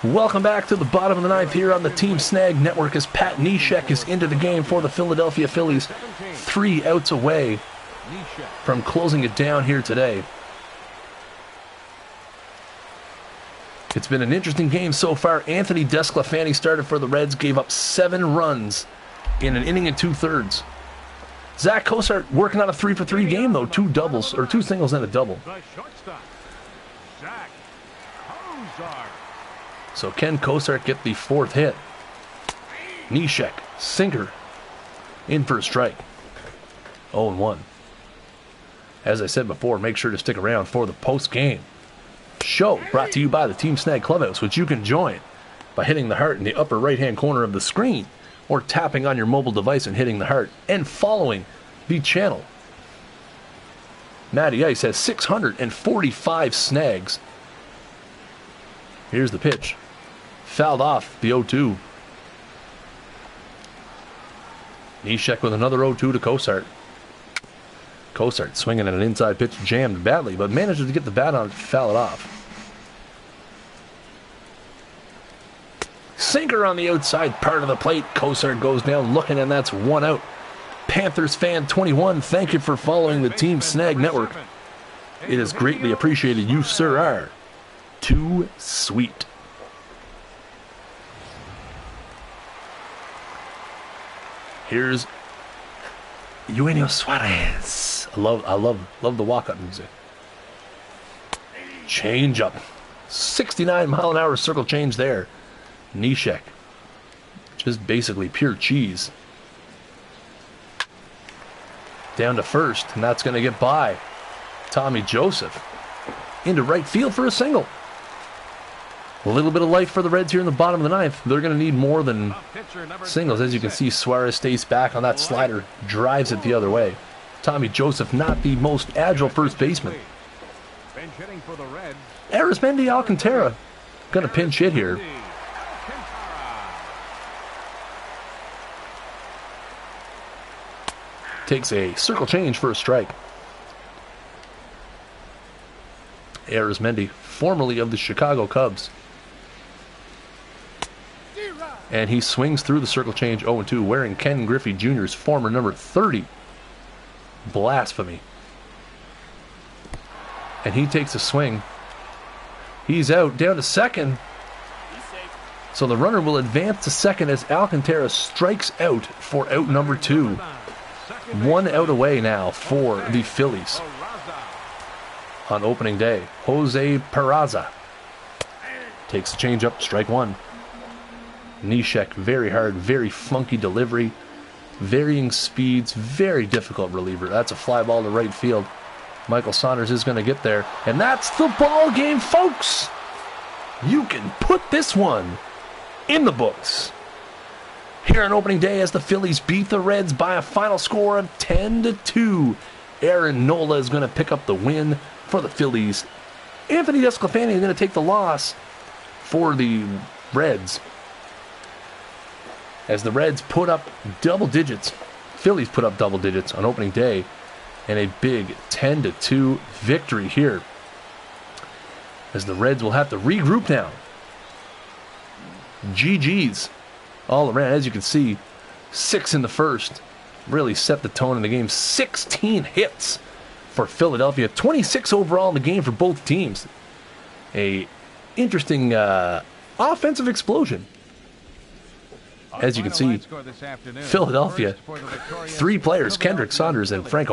[SPEAKER 1] Welcome back to the bottom of the ninth here on the Team Snag Network as Pat Neshek is into the game for the Philadelphia Phillies. 3 outs away from closing it down here today. It's been an interesting game so far. Anthony Desclafani started for the Reds, gave up 7 runs in an inning and 2/3. Zach Cozart working on a 3-for-3 game though, 2 doubles, or 2 singles and a double. So can Cozart get the 4th hit? Neshek, sinker, in for a strike. 0-1. As I said before, make sure to stick around for the post-game show brought to you by the Team Snag Clubhouse, which you can join by hitting the heart in the upper right-hand corner of the screen or tapping on your mobile device and hitting the heart and following the channel. Matty Ice has 645 snags. Here's the pitch. Fouled off the 0-2. Neshek with another 0-2 to Cozart. Cozart swinging at an inside pitch, jammed badly, but manages to get the bat on it to foul it off. Sinker on the outside part of the plate. Cozart goes down looking, and that's 1 out. Panthers fan 21, thank you for following the Team Snag Network. It is greatly appreciated. You, sir, are too sweet. Here's Eugenio Suarez. I love the walk-up music. Change up. 69 mile an hour circle change there. Neshek. Just basically pure cheese. Down to first, and that's going to get by Tommy Joseph. Into right field for a single. A little bit of life for the Reds here in the bottom of the ninth. They're going to need more than singles. As you can see, Suarez stays back on that slider, drives it the other way. Tommy Joseph, not the most agile first baseman. Arismendi Alcantara going to pinch hit here. Takes a circle change for a strike. Arismendi, formerly of the Chicago Cubs. And he swings through the circle change 0-2, wearing Ken Griffey Jr.'s former number 30. Blasphemy. And he takes a swing. He's out, down to second. So the runner will advance to second as Alcantara strikes out for out number 2. 1 out away now for the Phillies on opening day. Jose Peraza takes the change up, strike 1. Neshek, very hard, very funky delivery, varying speeds, very difficult reliever. That's a fly ball to right field. Michael Saunders is going to get there, and that's the ball game, folks. You can put this one in the books. Here on opening day as the Phillies beat the Reds by a final score of 10-2. Aaron Nola is going to pick up the win for the Phillies. Anthony Desclafani is going to take the loss for the Reds. As the Reds put up double digits, Phillies put up double digits on opening day, and a big 10-2 victory here. As the Reds will have to regroup now. GG's all around. As you can see, 6 in the first. Really set the tone in the game. 16 hits for Philadelphia. 26 overall in the game for both teams. A interesting offensive explosion. As you can see, Philadelphia, 3 players, Kendrick Saunders and Franco